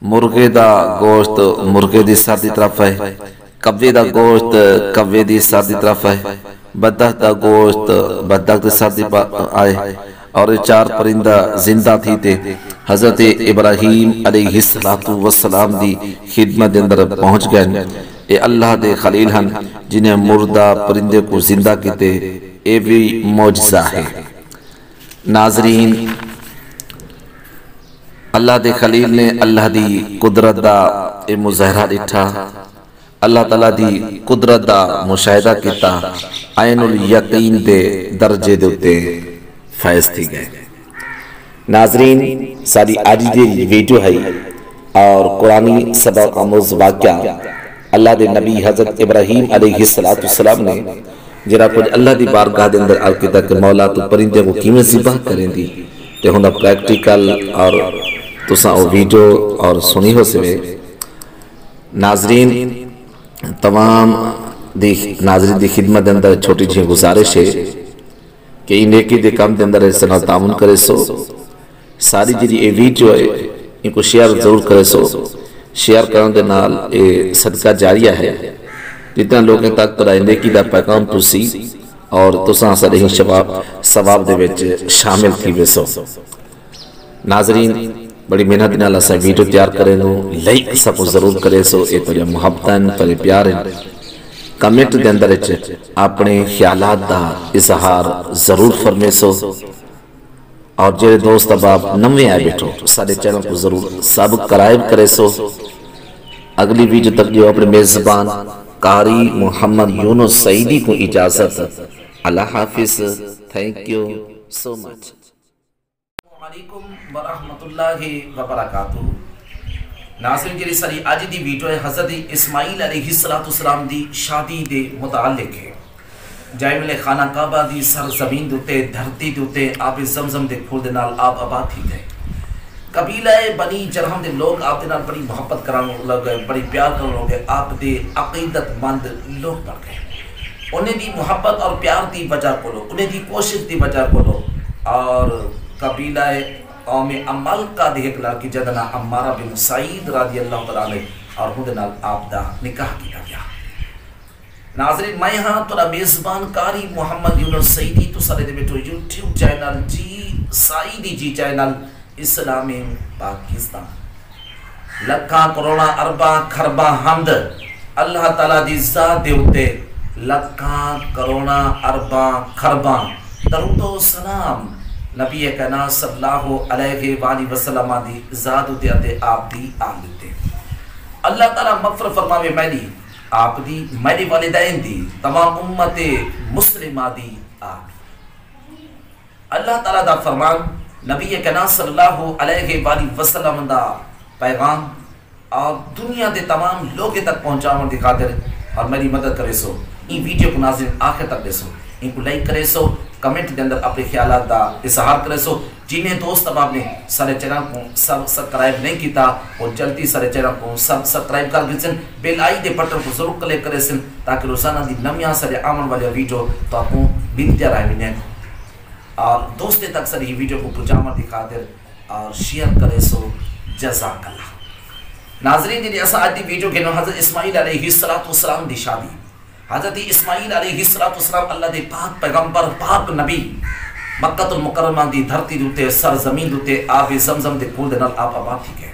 مرغے دا گوشت مرغے دے ساتھی طرف ہے، کبے دا گوشت کبے دی ساتھی طرف ہے، بدخ دا گوشت بدخ دے ساتھی آئے، اور 4 پرندہ زندہ تھی تے حضرت ابراہیم علیہ السلام دی خدمت دے اندر پہنچ گئے۔ اے اللہ دے خلیل ہن جنہیں مردہ پرندے کو زندہ کیتے، اے بھی معجزہ ہے۔ ناظرین اللہ دے خلیل نے اللہ دی قدرت دا اے مظاہرہ ڈٹھا، اللہ تعالیٰ دی قدرت دا مشاہدہ کیتا، عین الیقین دے درجے دوتے فائز تھی گئے۔ ناظرین ساری آج دی ویڈیو ہے اور قرآنی سبق آموز واقعہ اللہ دے نبی حضرت ابراہیم علیہ السلام نے جرا کچھ اللہ دی بارگاہ دے اندر عرقیدہ کہ مولا تو پرندے کو کیمیں ذبح کریں دی تے ہونا پریکٹیکل اور تساں او ویڈیو اور سنی ہو سوے۔ ناظرین تمام ناظرین دی خدمت دے اندر چھوٹی جھی گزارش ہے کہ یہ نیکی دے کام دے اندر اس طرح تعاون کرے سو، ساری جی یہ ویڈیو ہے ان کو شیئر ضرور کرے سو، شیئر کرنے دے نال یہ صدقہ جاریہ ہے، جتنا لوگوں تک تو نیکی دا پیغام تسی اور تساں سارے ہی ثواب دے وچ شامل تھی ویسو۔ ناظرین بڑی محنت نال اسا ویڈیو تیار کریں نو لائک سب ضرور کرے سو، اے تو محبتاً پر پیار کمنٹ دے اندر اپنے خیالات دا اظہار ضرور فرمے سو، اور جیرے دوست اب آپ نمویں آئے بیٹھو سارے چینل کو ضرور سبسکرائب کرے سو۔ اگلی ویڈیو تک جو اپنے میزبان قاری محمد یونس سعیدی کو اجازت۔ اللہ حافظ، تھینک یو سو مچ۔ السلام علیکم ورحمت اللہ وبرکاتہ۔ ناظرین جی ساری آج دی ویڈیو ہے حضرت اسماعیل علیہ السلام دی شادی دے متعلق ہے، جائے ملے خانہ کعبہ دی سرزمین دوتے دھرتی دوتے آب زمزم دے پھول دے نال آب آباد تھی گئے۔ قبیلہ بنی جرہم دے لوگ آپ دے نال بڑی محبت کرانے لگ گئے، بڑی پیار کرنے لگ گئے، آپ دے عقیدت مند لوگ بڑھ گئے۔ انہیں دی محبت اور پیار دی وجہ کو لو، انہیں دی کوشش دی وجہ کو لو، اور قبیلہ قوم عمل کا دے ایک لڑکی جدنا عمارہ بن سعید رضی اللہ تعالی اور ہوں دے نال آپ دا نکاح کیا گیا۔ ناظرین میں ہاں تو میزبان قاری محمد یونس سعیدی تو سارے دے بیٹھو یوٹیوب چینل جی سعیدی جی چینل اسلامی پاکستان۔ لکھاں کروڑاں ارباں خرباں حمد اللہ تعالیٰ دی ذات دے ہوتے، لکھاں کروڑاں ارباں خرباں درود و سلام نبی کائنات صلی اللہ علیہ وآلہ وسلم دی ذات ہوتے آتے آپ دی آن دیتے۔ اللہ تعالیٰ مغفر فرماوے میری آپ دی میری والدین دی تمام امت مسلمہ دی آمین۔ اللہ تعالیٰ دا فرمان نبی کائنات صلی اللہ علیہ وآلہ وسلم دا پیغام اور دنیا دے تمام لوگے تک پہنچاؤں دی خاطر اور میری مدد کرے سو این ویڈیو کو ناظرین آخر تک دے سو، ان کو لائک کرے سو، کمنٹ دے اندر اپنے خیالات دا اظہار کرے سو۔ جنہیں دوست اب آپ نے سارے چینل کو سبسکرائب نہیں کیتا اور جلدی سارے چینل کو سبسکرائب کر گئے سن، بیل آئی دے بٹن کو ضرور کلک کرے سن تاکہ روزانہ دی نمیاں سارے آمن والے ویڈیو تو آپ کو ملتے رہے ملیں، اور دوستے تک ساری ویڈیو کو پجامہ دی خاطر اور شیئر کرے سو۔ جزاک اللہ۔ ناظرین جنہیں ایسا آج دی ویڈیو کے نو حضرت اسماعیل علیہ السلام دی شادی حضرت اسماعیل علیہ السلام اللہ دے پاک پیغمبر پاک نبی مکہ المکرمہ دی دھرتی دے سر زمین دے آب زمزم دے کول دے نال آپ آباد تھی گئے.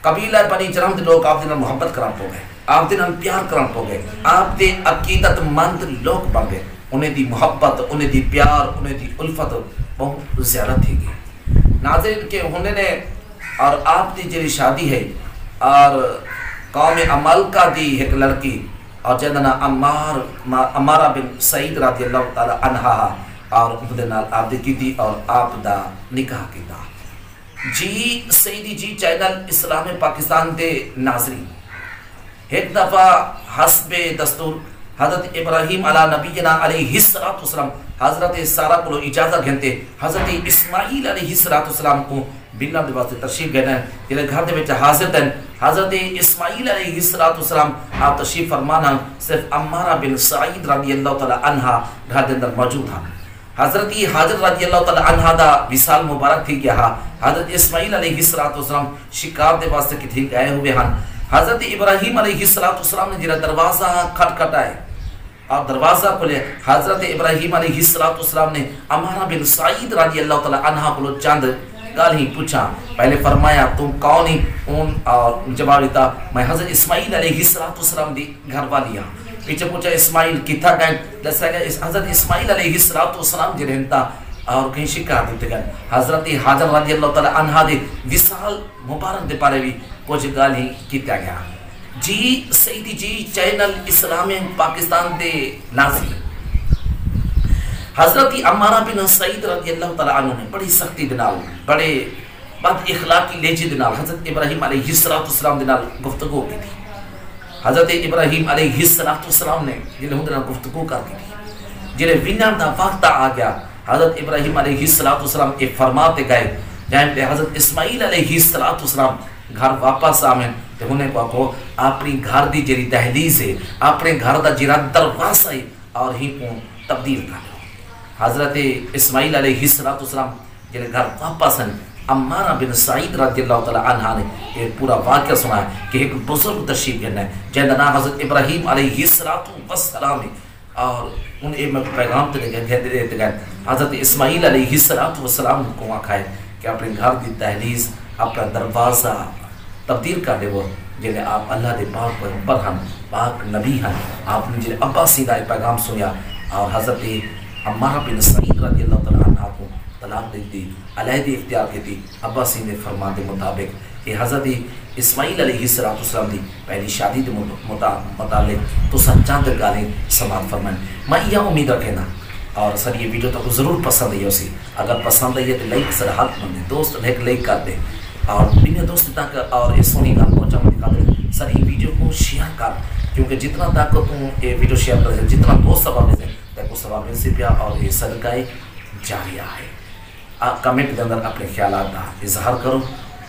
قبیلہ بنی جرم دے لوگ آپ دے نال محبت کران پو گئے, آپ دے نال پیار کران پو گئے, آپ دے عقیدت مند لوگ بن گئے. انہیں دی محبت, انہیں دی پیار, انہیں دی الفت بہت زیادہ تھی گئی. ناظرین کے انہیں نے اور آپ دی جری شادی ہے اور قوم عمالقہ دی ایک لڑکی اور جندنا عمارہ بن سعید رضی اللہ تعالی عنہ اور انہیں آپ دی کی تھی اور آپ دا نکاح کی تھا. جی سیدی جی چینل اسلام پاکستان دے ناظرین, ایک دفعہ حسب دستور حضرت ابراہیم علی نبینا علیہ السلام حضرت سارہ کو اجازت گھنتے حضرت اسماعیل علیہ السلام کو بلّہ دے واسطے تشریف گئے ہیں جنہیں گھر دے وچ حاضر ہیں. حضرت اسماعیل علیہ السلام آپ تشریف فرمانا صرف عمارہ بن سعید رضی اللہ تعالی عنہ گھر دے اندر موجود ہیں. حضرت حاجر رضی اللہ تعالی عنہ دا وصال مبارک تھی گیا. حضرت اسماعیل علیہ السلام شکار دے واسطے کتھی گئے ہوئے ہیں. حضرت ابراہیم علیہ السلام نے جرا دروازہ کھٹکھٹائے اور دروازہ کھولے. حضرت ابراہیم علیہ السلام نے عمارہ بن سعید رضی اللہ تعالی عنہ کو چند گال ہی پوچھا. پہلے فرمایا تم کون ہی؟ ان اور جواب دیتا میں حضرت اسماعیل علیہ السلام دی گھر والی ہوں. پیچھے پوچھا اسماعیل کتھا گئے؟ دسا گیا حضرت اسماعیل علیہ السلام جی رہتا اور کہیں شکار دیتے گئے. حضرت حاجر رضی اللہ تعالی عنہ دے وصال مبارک دے پارے بھی کچھ گال ہی کیتا گیا. جی سیدی جی چینل اسلام پاکستان دے ناظرین, حضرت عمارہ بن سعید رضی اللہ تعالی عنہ نے بڑی سختی دے نال بڑے بد اخلاقی لہجے دے نال حضرت ابراہیم علیہ السلام دے نال گفتگو کی تھی. حضرت ابراہیم علیہ السلام نے جنہیں ہوں گفتگو کر دی تھی. جنہیں وینر دا وقت آ گیا حضرت ابراہیم علیہ السلام ایک فرماتے گئے جہاں پہ حضرت اسماعیل علیہ السلام گھر واپس آمین تو انہیں کو اپنی گھر دی جری دہلیز ہے اپنے گھر دا جرا دروازہ ہے اور ہی کو تبدیل کر لو. حضرت اسماعیل علیہ السلام جنہیں گھر واپس ہیں عمارہ بن سعید رضی اللہ تعالی عنہ نے ایک پورا واقعہ سنا ہے کہ ایک بزرگ تشریف گھن ہے جہاں نام حضرت ابراہیم علیہ السلام اور ان میں پیغام تے دیتے گئے. حضرت اسماعیل علیہ السلام کو آکھا ہے کہ اپنے گھر دی دہلیز اپنا دروازہ تبدیل کر دے وہ جنہیں آپ اللہ دے پاک پیغمبر ہیں پاک نبی ہیں. آپ نے جنہیں ابا سیدھا پیغام سنیا اور حضرت عمارہ بن سعید رضی اللہ تعالی عنہ کو طلاق دے دی علیحدہ اختیار کی تھی. ابا سی نے فرمان دے مطابق کہ حضرت اسماعیل علیہ السلام دی پہلی شادی دے متعلق تو چند گالیں سماعت فرمائیں. میں یہ امید رکھنا اور سر یہ ویڈیو تو ضرور پسند ہے اسی اگر پسند ہے تو لائک سر حق مندے دوست ایک لائک کر دے اور دنیا دوست تک اور یہ سونی گال پہنچا دکھا دے. سر یہ ویڈیو کو شیئر کر کیونکہ جتنا تک تو یہ ویڈیو شیئر کر جتنا دوست ثواب ملے تک وہ ثواب مل سے پیا اور یہ صدقہ جاریہ ہے. آپ کمنٹ کے اندر اپنے خیالات کا اظہار کرو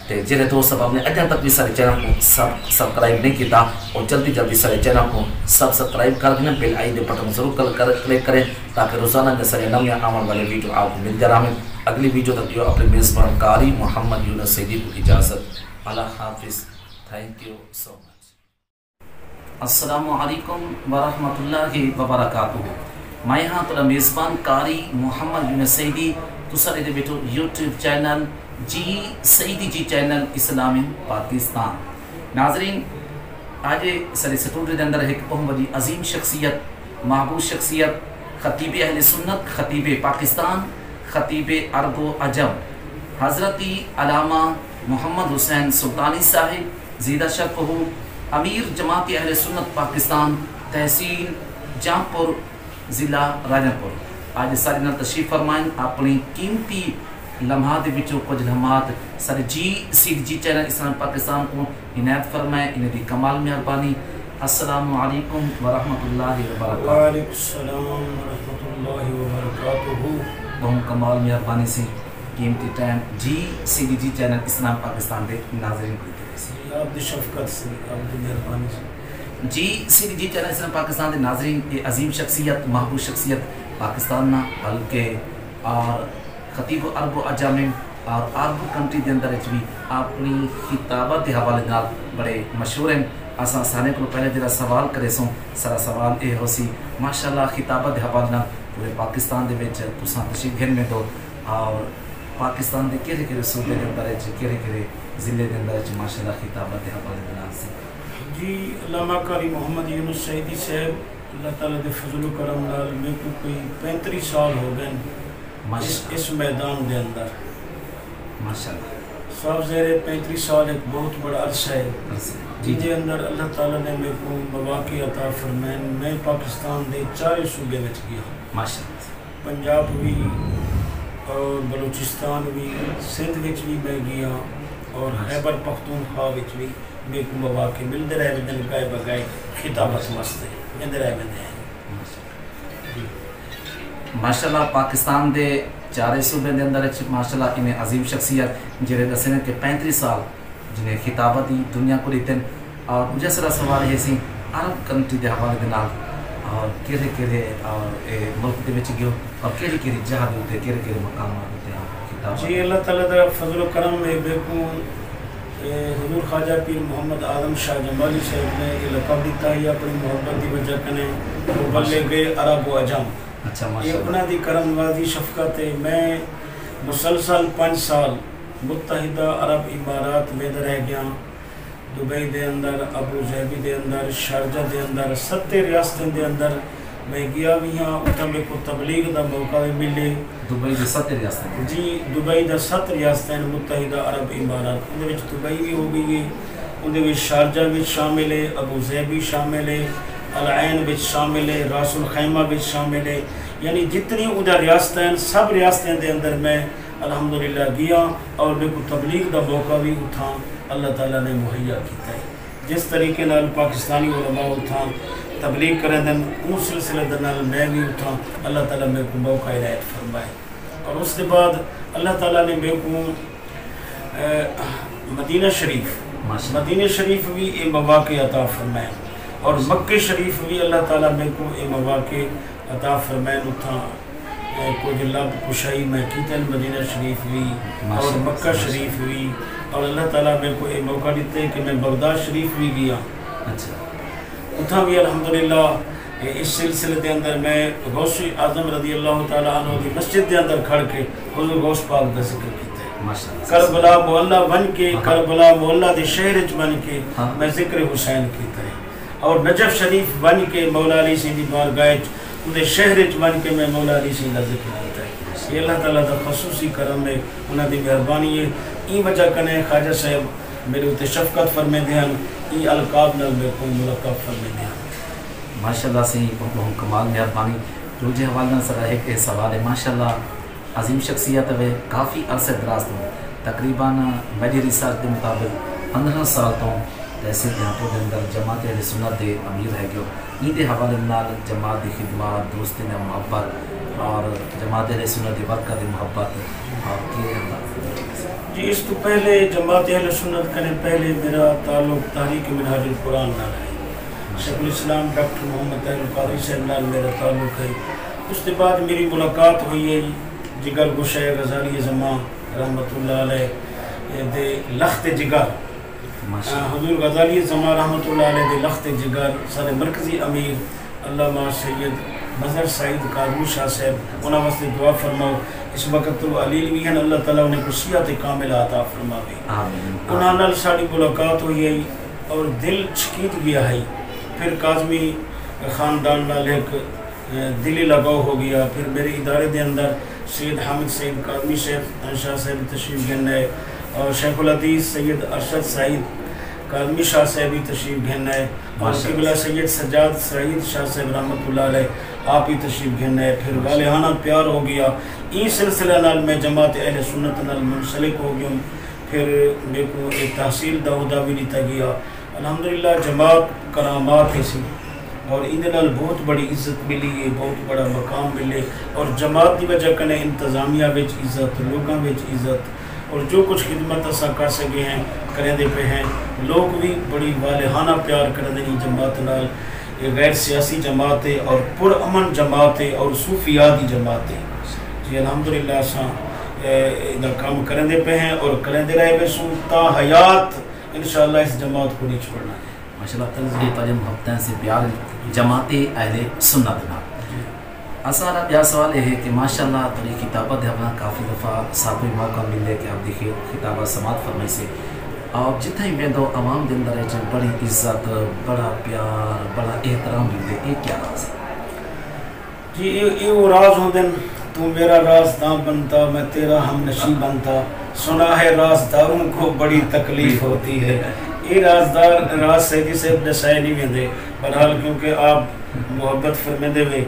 تو جنہیں دوست اب نے اجن تک بھی سارے چینل کو سبسکرائب نہیں کیتا اور جلدی سارے چینل کو سبسکرائب کر دینا. بیل آئی دے بٹن ضرور کلک کریں تاکہ روزانہ کے سارے نئے آنے والے ویڈیو آپ کو مل جائے. اگلی ویڈیو تک جو اپنے میزبان قاری محمد یونس سیدی کو اجازت. اللہ حافظ. تھینک یو سو مچ. السلام علیکم ورحمۃ اللہ وبرکاتہ. میں یہاں تو میزبان قاری محمد یونس سیدی تو سارے دے بیٹو یوٹیوب چینل جی سیدی جی چینل اسلام پاکستان. ناظرین آج سارے سٹوڈیو دے اندر ایک بہت بڑی عظیم شخصیت محبوب شخصیت خطیب اہل سنت خطیب پاکستان خطیب عرب و عجم حضرت علامہ محمد حسین سلطانی صاحب زیدہ شرف ہو امیر جماعت اہل سنت پاکستان تحصیل جامپور ضلع راجنپور آج سارے نال تشریف فرمائیں. اپنی قیمتی لمحات وچوں کچھ لمحات سارے جی سیدی جی چینل اسلام پاکستان کو عنایت فرمائیں. انہیں دی کمال مہربانی. السلام علیکم ورحمۃ اللہ وبرکاتہ. وعلیکم السلام ورحمۃ اللہ وبرکاتہ. بہت کمال مہربانی سے قیمتی ٹائم جی سیدی جی چینل اسلام پاکستان دے ناظرین کو دیتے ہیں. آپ دی شفقت سے آپ دی مہربانی سے جی سیدی جی چینل اسلام پاکستان دے ناظرین یہ عظیم شخصیت محبوب شخصیت پاکستان نہ بلکہ اور خطیب عرب و عجم اور عرب کنٹری دے اندر بھی اپنی خطابت کے حوالے نال بڑے مشہور ہیں اساں سارے کو پہلے جڑا سوال کرے سوں سارا سوال اے ہو سی ماشاءاللہ خطابت دے حوالے نال پورے پاکستان دے وچ تساں تشریف گھن میں تو اور پاکستان دے کہڑے کہڑے صوبے دے اندر کہڑے کہڑے ضلع دے اندر ماشاءاللہ خطابت دے حوالے نال سی؟ جی علامہ قاری محمد یونس سعیدی صاحب اللہ تعالیٰ دے فضل و کرم نال میں کو کوئی 35 سال ہو گئے اس میدان دے اندر ماشاءاللہ صاحب زیر 35 سال ایک بہت بڑا عرصہ ہے جن کے اندر اللہ تعالیٰ نے میرے کو مواقع عطا فرمائن میں پاکستان دے 4 صوبے وچ گیا ماشاءاللہ پنجاب بھی اور بلوچستان بھی سندھ وچ بھی میں گیا اور خیبر پختونخوا وچ بھی میرے کو مواقع ملتے رہے بدن گائے بگائے خطابت واسطے ملتے رہے بدن ماشاءاللہ پاکستان دے 4 صوبے دے اندر ماشاءاللہ انہیں عظیم شخصیت جڑے دسے کہ 35 سال جنہیں خطابت دی دنیا کو دیتن اور مجھے سارا سوال یہ سی عرب کنٹری دے حوالے دے نال اور کہڑے کہڑے اور ملک دے وچ گیو اور کہڑی کہڑی جگہ دے اوتے کہڑے کہڑے مقامات تے خطابت؟ جی اللہ تعالیٰ دا فضل و کرم میں بیکوں حضور خواجہ پیر محمد اعظم شاہ جمالی صاحب نے یہ لقب دیتا ہے اپنی محبت دی وجہ کنے مبلغ عرب و عجم. اچھا یہ ماشاءاللہ انہاں دی کرم نوازی شفقت ہے. میں مسلسل 5 سال متحدہ عرب امارات میں رہ گیا، دبئی دے اندر، ابو ظہبی دے اندر، شارجہ دے اندر، 7 ریاستیں دے اندر میں گیا بھی ہاں. اتھا میں کو تبلیغ دا موقع بھی ملے. دبئی دے 7 ریاستیں جی دبئی دا 7 ریاستیں متحدہ عرب امارات، اندر وچ دبئی بھی ہو گئی ہے، اندر وچ شارجہ بھی شامل ہے، ابو ظہبی شامل ہے، العین وچ شامل ہے، راس الخیمہ وچ شامل ہے. یعنی جتنی ادھر ریاستیں سب ریاستیں دے اندر میں الحمدللہ گیا اور میرے کو تبلیغ دا موقع بھی اتھا اللہ تعالیٰ نے مہیا کیتا ہے. جس طریقے نال پاکستانی علماء اتھا تبلیغ کریں دن اس سلسلے دے نال میں بھی اتھا اللہ تعالیٰ میرے کو موقع عنایت فرمائے. اور اس کے بعد اللہ تعالیٰ نے میرے کو مدینہ شریف بھی یہ مواقع عطا فرمائے اور مکہ شریف بھی اللہ تعالیٰ میرے کو یہ مواقع عطا فرمائے. اتھا کچھ لب کشائی میں کیتن مدینہ شریف بھی اور مکہ شریف بھی اور اللہ تعالیٰ میرے کو یہ موقع دیتے کہ میں بغداد شریف بھی گیا. اچھا اتھا بھی الحمدللہ اس سلسلے دے اندر میں غوث اعظم رضی اللہ تعالیٰ عنہ دی مسجد دے اندر کھڑ کے حضور غوث پاک دا ذکر کیتا ہے. کربلا محلہ بن کے کربلا محلہ دے شہر چ بن کے میں ذکر حسین کیتا ہے. اور نجف شریف بن کے مولا علی سیدھی بارگاہ دے شہر چ بن کے میں مولا علی سیدھی دا ذکر کیتا ہے. یہ اللہ تعالیٰ دا خصوصی کرم ہے، انہاں دی مہربانی ہے. این وجہ کنے خواجہ صاحب میرے اتنے شفقت فرمے دے ہیں، ای القاب نال میرے کو ملقب فرمے دے ہیں. ماشاءاللہ سے بہت کمال مہربانی. دوجے حوالے سے رہے کہ سوال ہے ماشاءاللہ عظیم شخصیت ہے، کافی عرصے دراز تو تقریباً میری ریسرچ کے مطابق 15 سال تو ایسے دیہاتوں کے اندر جماعت اہل سنت دے امیر ہے گئے. این دے حوالے نال جماعت دی خدمات، دوستی نے محبت اور جماعت اہل سنت دی برکت محبت اور کی جی اس تو پہلے جماعت اہل سنت کرنے پہلے میرا تعلق تحریک منہاج القرآن نال ہے. شیخ الاسلام ڈاکٹر محمد طاہر القادری صاحب نال میرا تعلق ہے. اس کے بعد میری ملاقات ہوئی ہے جگر گوشہ غزالی زمان رحمۃ اللہ علیہ دے لخت جگر، حضور غزالی زمان رحمۃ اللہ علیہ دے لخت جگر سارے مرکزی امیر علامہ سید مظہر سعید قادری شاہ صاحب انہاں واسطے دعا فرماؤ. اس وقت تو علیل بھی ہیں، اللہ تعالیٰ انہیں کو صحت کاملہ عطا فرماوے. انہاں نال ساری ملاقات ہوئی ہے اور دل چکیت گیا ہے. پھر کاظمی خاندان نال ایک دلی لگاؤ ہو گیا. پھر میرے ادارے دے اندر سید حامد سعید کاظمی شاہ صاحب تشریف گھن ہے اور شیخ الحدیث سید ارشد سعید کاظمی شاہ صاحب بھی تشریف گھن ہے اور قبلہ سید سجاد سعید شاہ صاحب رحمۃ اللہ علیہ آپ ہی تشریف گھن ہے. پھر والہانہ پیار ہو گیا. این سلسلہ نال میں جماعت اہل سنت نال منسلک ہو گیا. پھر میرے کو ایک تحصیل دا عہدہ بھی دیتا گیا. الحمدللہ جماعت کرامات ہے سی اور ان نال بہت بڑی عزت ملی ہے، بہت بڑا مقام ملے. اور جماعت دی وجہ کنے انتظامیہ وچ عزت، لوگاں وچ عزت اور جو کچھ خدمت اساں کر سکے ہیں کریں دے پہ ہیں. لوگ بھی بڑی والہانہ پیار کریں دے جماعت نال. یہ غیر سیاسی جماعت ہے اور پر امن جماعت ہے اور صوفیاتی جماعت ہے. جی الحمدللہ اساں ادھر کام کریں دے پہ ہیں اور کریں دے رہے بے سو تا حیات انشاءاللہ اس جماعت کو نہیں چھوڑنا ہے. ماشاءاللہ یہ پڑھے محبتیں سے پیار جماعت اہل سنت نا اصلا بیا سوال یہ ہے کہ ماشاءاللہ تھوڑی کتابت ہے اپنا کافی دفعہ ساتھ میں موقع ملے کہ آپ دیکھیے کتابہ سماعت فرمائی سے آپ جتنا ہی ویندو عوام دے اندر ہے بڑی عزت بڑا پیار بڑا احترام ملے یہ کیا راز ہے؟ جی یہ وہ راز ہوں دن تو میرا رازداں بنتا میں تیرا ہم نشیں بنتا سنا ہے رازداروں کو بڑی تکلیف ہوتی ہے یہ راز سیدی سے دسائے نہیں ویندے بہرحال کیونکہ آپ محبت فرمیندے ہوئے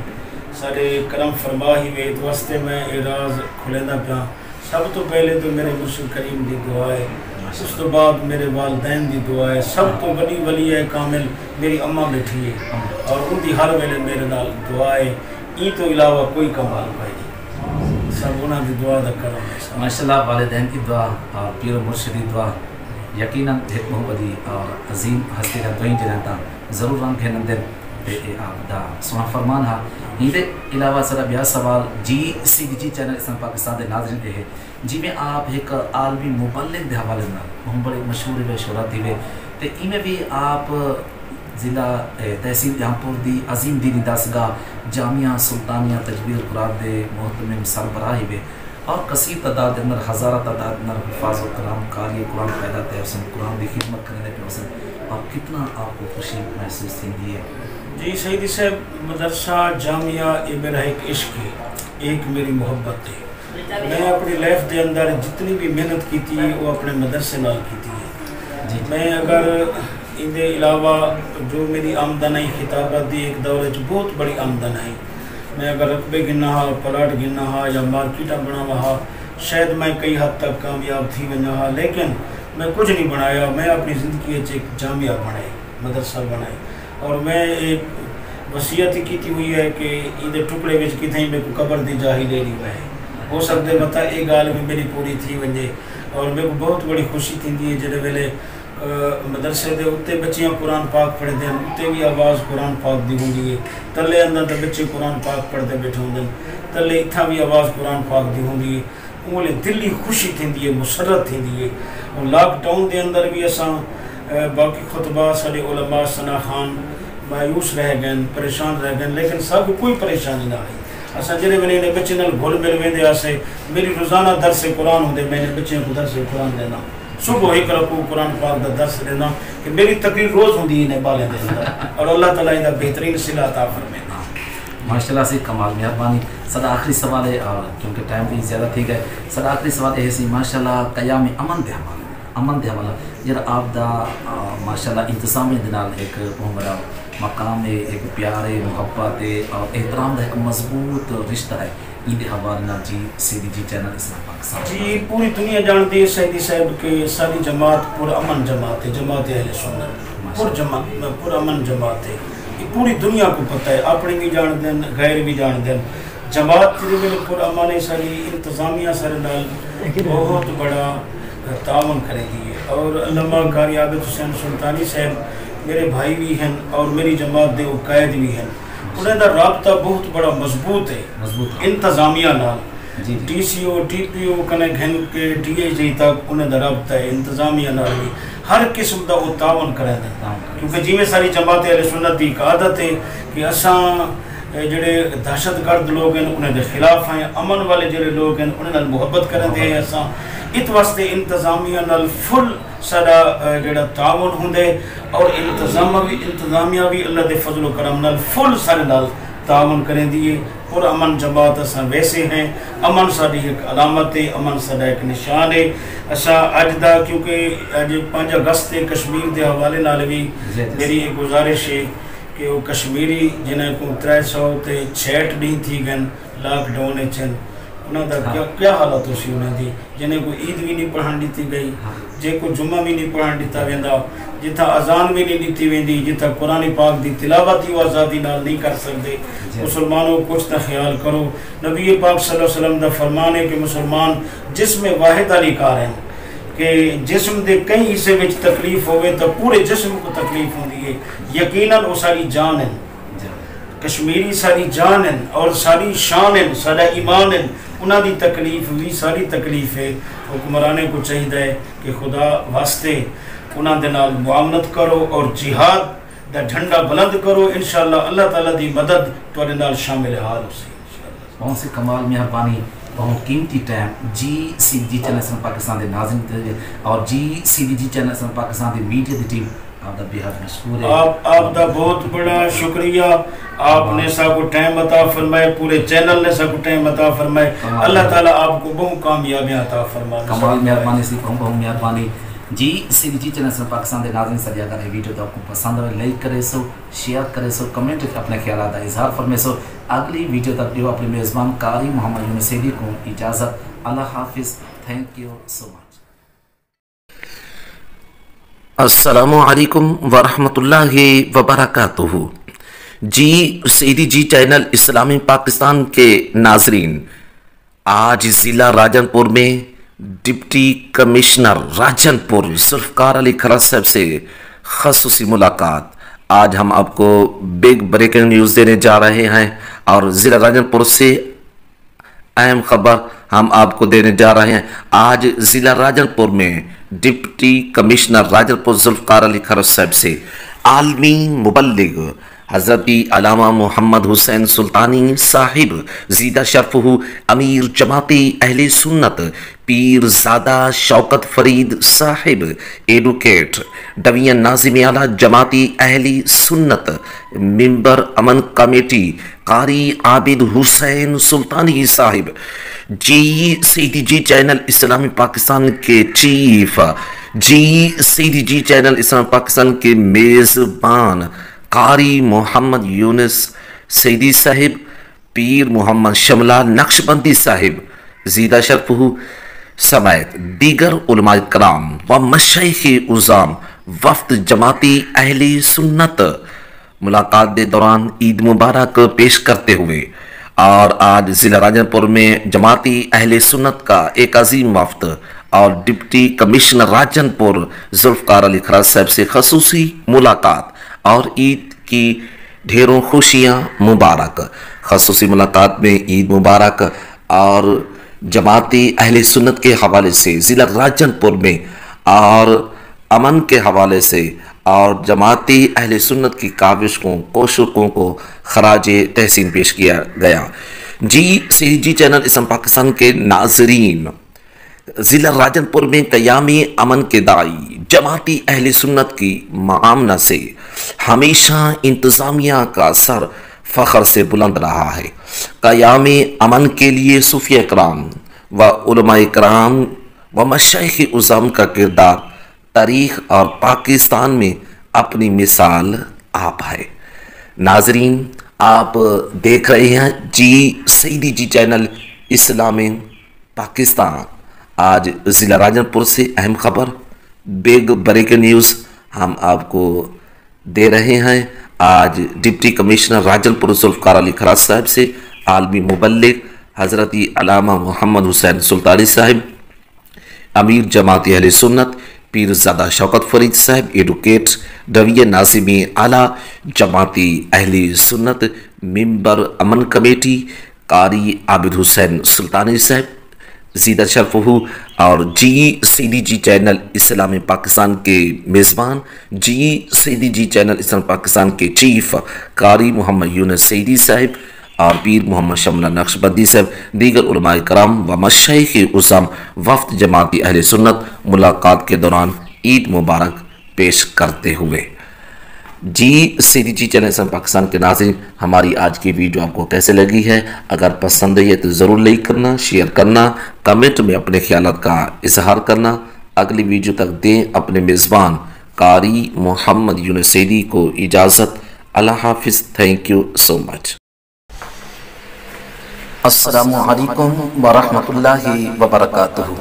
سارے کرم فرما ہی ہوئے تو واسطے میں یہ راز کھلیندہ پیا سب تو پہلے تو میرے مرشد کریم دی دعا ہے اس تو بعد میرے والدین دی دعا ہے سب تو بڑی ولی ہے کامل میری اماں بیٹھی ہے اور ان دی ہر ویلے میرے نال دعا ہے ای تو علاوہ کوئی کمال پائی نہیں سب انہاں دی دعا دا کرم ہے ماشاءاللہ والدین کی دعا اور پیر و مرشد کی دعا یقیناً ایک محبتی اور عظیم ہستی کا دعائیں جنتا ضرور رنگ ہے نندر آپ دا سونا فرمان ہا ہندے علاوہ سر بیا سوال GCDG چینل اسلام پاکستان دے ناظرین دے ہے جی میں آپ ایک عالمی مبلغ دے حوالے نال ہم بڑے مشہور ہوئے شہرت ہوئے تے ای میں بھی آپ ضلع تحصیل جہانپور دی عظیم دینی دستگاہ جامعہ سلطانیہ تجوید القرآن دے محترم سربراہ ہوئے اور کثیر تعداد اندر ہزارہ تعداد اندر حفاظ و کرام قاری قرآن پیدا تے حسن قرآن دی خدمت کرنے پہ حسن اور کتنا آپ کو خوشی محسوس تھی ہے؟ جی سیدی صاحب مدرسہ جامعہ یہ میرا ایک عشق ہے ایک میری محبت ہے میں اپنی لائف دے اندر جتنی بھی محنت کی تھی وہ اپنے مدرسے نال کی تھی میں اگر ان دے علاوہ جو میری آمدن ہے خطابت دی ایک دور بہت بڑی آمدن ہے میں اگر رقبے گننا ہا پلاٹ گننا ہا یا مارکیٹاں بناوا ہا شاید میں کئی حد تک کامیاب تھی ونجا ہا لیکن میں کچھ نہیں بنایا میں اپنی زندگی ایک جامعہ بنائے مدرسہ بنائے اور میں ایک وصیت کی ہوئی ہے کہ ان دے ٹکڑے وچ کتھیں میں کو قبر دی جاہی لے لی ہے ہو سکتے متا یہ گال بھی میری پوری تھی ونجے اور میرے کو بہت بڑی خوشی تھی جڑے ویلے مدرسے دے اتنے بچیاں قرآن پاک پڑھتے ہیں اتنے بھی آواز قرآن پاک دی ہوں گی تلے اندر تو بچے قرآن پاک پڑھتے بیٹھے ہوں تلے اتنا بھی آواز قرآن پاک دی ہوں گی انہیں دلی خوشی تھی مسرت تھی اور لاک ڈاؤن دے اندر بھی اساں باقی خطبہ سارے علماء ثنا خان مایوس رہ گئے پریشان رہ گئے لیکن سب کوئی پریشانی نہ آئی اساں جڑے ویلے نے بچے نال گھل مل ویندے آسے میری روزانہ درس قرآن ہوندے میں نے بچے کو درس قرآن دینا صبح ایک رکو قرآن پاک دا درس دینا کہ میری تقریر روز ہوندی ہے بالے دے اندر اور اللہ تعالیٰ دا بہترین صلہ عطا فرمائے ماشاءاللہ سے کمال مہربانی سر آخری سوال ہے اور کیونکہ ٹائم بھی زیادہ تھی گئے سر آخری سوال ہے سی ماشاءاللہ قیام امن دے حوالہ جڑا آپ دا ماشاءاللہ انتظامی دنال ایک بڑا مقام ہے ایک پیار ہے محبت ہے اور احترام دا ایک مضبوط رشتہ ہے عید حوالہ GCDG چینل اسلام پاکستان جی پوری دنیا جانتی ہے سیدی صاحب کہ ساری جماعت پر امن جماعت ہے جماعت اہل سنت پر امن جماعت ہے یہ پوری دنیا کو پتہ ہے اپنی بھی جان دیں غیر بھی جان دیں جماعت کے لیے پر امن ساری انتظامیہ سارے نال بہت بڑا تعاون کرے گی اور علامہ قاری عابد حسین سلطانی صاحب میرے بھائی بھی ہیں اور میری جماعت دے قائد بھی ہیں انہیں دا رابطہ بہت بڑا مضبوط ہے انتظامیہ نال DCO TPO کنے گھن کے DIG تک انہیں دا رابطہ ہے انتظامیہ نال بھی ہر قسم دا وہ تعاون کریں دیں کیونکہ جی میں ساری جماعت اہل سنت دی ایک عادت ہے کہ اساں جڑے دہشت گرد لوگ ہیں انہیں دے خلاف ہیں امن والے جڑے لوگ ہیں انہیں نال محبت کریں دے اساں اس واسطے انتظامیہ نال فل سارا جڑا تعاون ہوندے اور انتظامیہ بھی اللہ دے فضل و کرم نال فل سارے نال تعاون کریں دیئے پر امن جماعت اساں ویسے ہیں امن ساری ایک علامت ہے امن سارا ایک نشان ہے اساں اج دا کیونکہ اج 5 اگست کشمیر دے حوالے نال بھی میری ایک گزارش ہے کہ وہ کشمیری جنہیں کو 366 دن تھی گئے لاک ڈاؤن چن انہوں دا کیا حالت ہو سی انہیں دی جنہیں کو عید بھی نہیں پڑھان دیتی گئی جے کو جمعہ بھی نہیں پڑھان دیتا ویندا جتا اذان بھی نہیں دیتی ویندی جتا قرآن پاک دی تلاوت ہی آزادی نال نہیں کر سکتے مسلمانوں کچھ تا خیال کرو نبی پاک صلی اللہ علیہ وسلم دا فرمان ہے کہ مسلمان جسم واحد علی کار ہیں کہ جسم دے کئی حصے وچ تکلیف ہوئے تو پورے جسم کو تکلیف ہوندی ہے یقیناً وہ ساری جان ہیں کشمیری ساری جان ہیں اور ساری شان ہیں سارا ایمان ہیں انہاں دی تکلیف بھی ساری تکلیف ہے حکمرانے کو چاہیے ہے کہ خدا واسطے انہاں دے نال معاونت کرو اور جہاد دا جھنڈا بلند کرو، انشاءاللہ اللہ تعالیٰ دی مدد تواڈے نال شامل حال ہو سی انشاءاللہ۔ بہت سے کمال مہربانی، بہت قیمتی ٹائم جی سی ڈی جی چینل اسلام پاکستان دے ناظرین اور جی سی ڈی جی چینل اسلام پاکستان دے میڈیا دی ٹیم آپ دا بہت مشکور ہے۔ آپ دا بہت بڑا شکریہ، آپ نے سا کو ٹائم عطا فرمائے، پورے چینل نے سا کو ٹائم عطا فرمائے، اللہ تعالیٰ آپ کو بہت کامیابیاں عطا فرمائے۔ کمال مہربانی سی بہت مہربانی۔ جی سی ڈی جی چینل اسلام پاکستان دے ناظرین سجا کر ویڈیو تو آپ کو پسند ہے لائک کرے سو، شیئر کرے سو، کمنٹ اپنے خیالات کا اظہار فرمائے سو۔ اگلی ویڈیو تک دیو اپنے میزبان قاری محمد یونس سیدی کو اجازت، اللہ حافظ، تھینک یو سو مچ۔ السلام علیکم ورحمۃ اللہ وبرکاتہ۔ جی سیدی جی چینل اسلامی پاکستان کے ناظرین، آج ضلع راجن پور میں ڈپٹی کمشنر راجن پور ذوالفقار علی کھرر صاحب سے خصوصی ملاقات۔ آج ہم آپ کو بگ بریکنگ نیوز دینے جا رہے ہیں اور ضلع راجن پور سے اہم خبر ہم آپ کو دینے جا رہے ہیں۔ آج ضلع راجن پور میں ڈپٹی کمشنر راجن پور ذوالفقار علی کھرر صاحب سے عالمی مبلغ حضرت علامہ محمد حسین سلطانی صاحب زیدہ شرفہ امیر جماعت اہل سنت پیر زادہ شوکت فرید صاحب ایڈوکیٹ ڈویژن ناظم اعلیٰ جماعت اہل سنت ممبر امن کمیٹی قاری عابد حسین سلطانی صاحب، جی سیدی جی چینل اسلامی پاکستان کے چیف، جی سیدی جی چینل اسلامی پاکستان کے میزبان قاری محمد یونس سیدی صاحب، پیر محمد شملہ نقشبندی صاحب زیدہ شرفہ سمیت دیگر علماء کرام و مشائخ عظام وفد جماعتی اہل سنت ملاقات کے دوران عید مبارک پیش کرتے ہوئے، اور آج ضلع راجن پور میں جماعتی اہل سنت کا ایک عظیم وفد اور ڈپٹی کمشنر راجن پور ذوالفقار علی کھرر صاحب سے خصوصی ملاقات اور عید کی ڈھیروں خوشیاں مبارک۔ خصوصی ملاقات میں عید مبارک اور جماعتی اہل سنت کے حوالے سے ضلع راجن پور میں اور امن کے حوالے سے اور جماعتی اہل سنت کی کاوشوں کوششوں کو خراج تحسین پیش کیا گیا۔ جی سی جی چینل اسلام پاکستان کے ناظرین، ضلع راجن پور میں قیامی امن کے داعی جماعتی اہل سنت کی معاملہ سے ہمیشہ انتظامیہ کا سر فخر سے بلند رہا ہے۔ قیام امن کے لیے صوفیہ کرام و علماء کرام و مشائخ عظام کا کردار تاریخ اور پاکستان میں اپنی مثال آپ ہے۔ ناظرین، آپ دیکھ رہے ہیں جی سیدی جی چینل اسلامی پاکستان۔ آج ضلع راجن پور سے اہم خبر بگ بریکنگ نیوز ہم آپ کو دے رہے ہیں۔ آج ڈپٹی کمشنر راجن پور ذوالفقار علی کھرر صاحب سے عالمی مبلغ حضرت علامہ محمد حسین سلطانی صاحب امیر جماعت اہل سنت پیر زادہ شوکت فرید صاحب ایڈوکیٹ ڈویژن ناظم اعلیٰ جماعتی اہل سنت ممبر امن کمیٹی قاری عابد حسین سلطانی صاحب زیدہ شرفہ اور جی سیدی جی چینل اسلامی پاکستان کے میزبان، جی سیدی جی چینل اسلامی پاکستان کے چیف قاری محمد یونس سیدی صاحب اور پیر محمد شملہ نقشبندی صاحب دیگر علماء کرام و مشائخ عظام وفد جماعتی اہل سنت ملاقات کے دوران عید مبارک پیش کرتے ہوئے۔ جی سیدی جی چینل اسلامی پاکستان کے ناظرین، ہماری آج کی ویڈیو آپ کو کیسے لگی ہے؟ اگر پسند ہے تو ضرور لائک کرنا، شیئر کرنا، کمنٹ میں اپنے خیالات کا اظہار کرنا۔ اگلی ویڈیو تک دیں اپنے میزبان قاری محمد یونس سیدی کو اجازت۔ اللہ حافظ، تھینک یو سو مچ۔ السلام علیکم ورحمۃ اللہ وبرکاتہ۔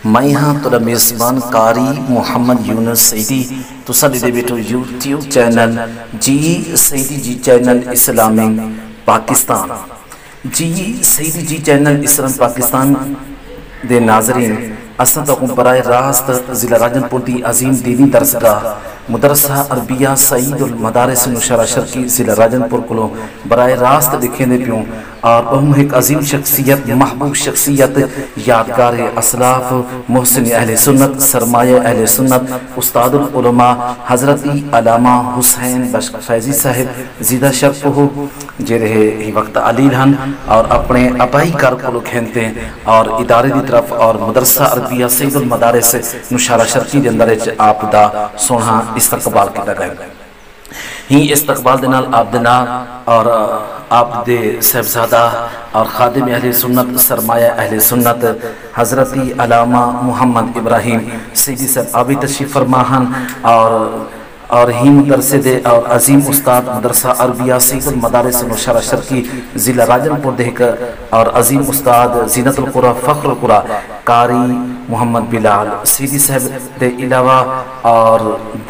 میں یہاں تو میزبان قاری محمد یونس سیدی تو سدے بیٹو یوٹیوب چینل جی سیدی جی چینل اسلامی پاکستان۔ جی سیدی جی چینل اسلامی پاکستان دے ناظرین، اساں تو براہ راست ضلع راجن پور دی عظیم دینی درسگاہ مدرسہ عربیہ سعید المدارس نشارہ شرقی ضلع راجنپور کو براہ راست دکھیں پیوں اور بہم ایک عظیم شخصیت محبوب شخصیت یادگار اسلاف محسن اہل سنت سرمایہ اہل سنت استاد العلماء حضرت علامہ حسین بشق فیضی صاحب زیدہ شرف ہو جے رہے ہی وقت علیل ہن اور اپنے ابائی کار کو کھینتے ہیں اور ادارے دی طرف اور مدرسہ عربیہ سعید المدارس نشارہ شرقی دے اندر آپ دا سونا استقبال کیتا گیا ہی استقبال دنال آپ دنال اور آپ دے صاحبزادہ اور خادم اہل سنت سرمایہ اہل سنت حضرت علامہ محمد ابراہیم سیدی صاحب آبی تشریف فرماہن اور ہی مدرسے دے اور عظیم استاد مدرسہ عربیہ سعید المدارس نشارہ شرقی ضلع راجنپور دے اور عظیم استاد زینت القرآن فخر القرآن قاری محمد بلال سیدی صاحب دے علاوہ اور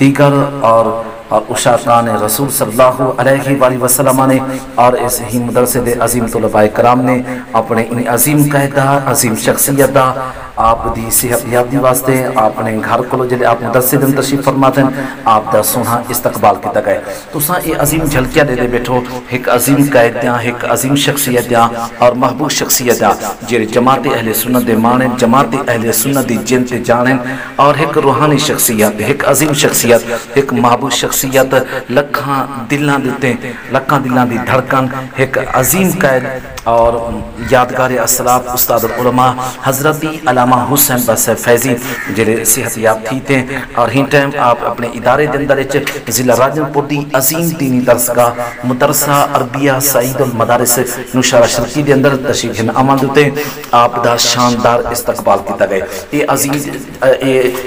دیگر اور اشاقان رسول صلی اللہ علیہ وآلہ وسلم نے اور اس ہی مدرسے دے عظیم طلباء کرام نے اپنے ان عظیم قائدہ عظیم شخصیت دا آپ دی صحت یابی واسطے اپنے گھر کو جلے آپ مدرسے دن تشریف فرماتے ہیں آپ دا سونا استقبال کیتا گئے تو ساں یہ عظیم جھلکیاں دے بیٹھو ایک عظیم قائد دیاں ایک عظیم شخصیت دیاں اور محبوب شخصیت دیاں جیرے جماعت اہل سنت دے مانیں جماعت اہل سنت دی جن تے جانیں اور ایک روحانی شخصیت ایک عظیم شخصیت ایک محبوب شخصیت لکھاں دلاں دیتے لکھاں دلاں دی دھڑکن ایک عظیم قائد اور یادگار اسلاف استاد العلماء حضرت علامہ حسین بس فیضی جڑے صحت یاب تھی تھے اور ہی ٹائم آپ اپنے ادارے دے اندر ضلع راجنپور دی عظیم دینی درسگاہ مدرسہ عربیہ سعید المدارس نشارہ شرقی دے اندر تشریف آمد ہوتے آپ دا شاندار استقبال کیتا گئے یہ عظیم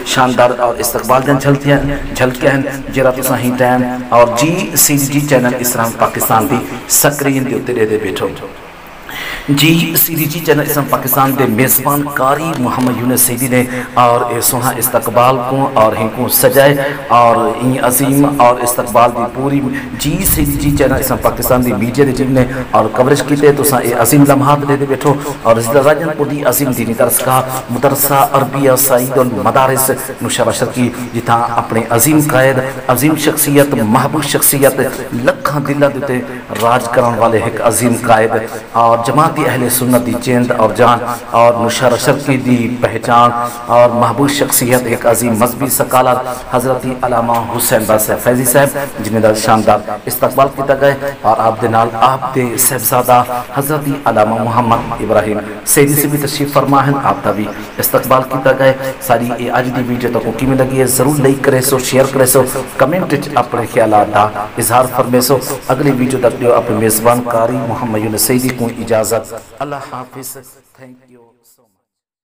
شاندار اور استقبال دن جھلکے ہیں جرا تساں ہی ٹائم اور جی چینل اسلام پاکستان دی سکرین دے اترے دے بیٹھو جی چینل اسلام پاکستان دے میزبان قاری محمد یونس سیدی نے اور سونا استقبال کو اور ہن کو سجائے اور این عظیم اور استقبال دی پوری جی چینل اسلام پاکستان دی میڈیا دے جن نے اور کوریج کیتے تو سا عظیم لمحات دے بیٹھو اور ضلع راجنپور دی عظیم دینی درسگاہ مدرسہ عربیہ سعید المدارس نشارہ شرقی جتھاں اپنے عظیم قائد عظیم شخصیت محبوب شخصیت لکھاں دلہ دیتے راج کرن والے ایک عظیم قائد اور جماعت اہل سنت دی چند اور جان اور نشارہ شرقی دی پہچان اور محبوب شخصیت ایک عظیم مذہبی سکالر حضرت علامہ حسین بس فیضی صاحب جنہیں دا شاندار استقبال کیتا گئے اور آپ دے نال آپ دے صاحبزادہ حضرت علامہ محمد ابراہیم سیدی سے بھی تشریف فرما ہیں آپ دا بھی استقبال کیتا گئے ساری آج دی ویڈیو تک کی میں لگی ہے ضرور لائک کرے سو شیئر کرے سو کمنٹ اپنے خیالات دا اظہار فرمے سو اگلی ویڈیو تک اپنے میزبان قاری محمد یونس سیدی کو اجازت اللہ حافظ تھینک یو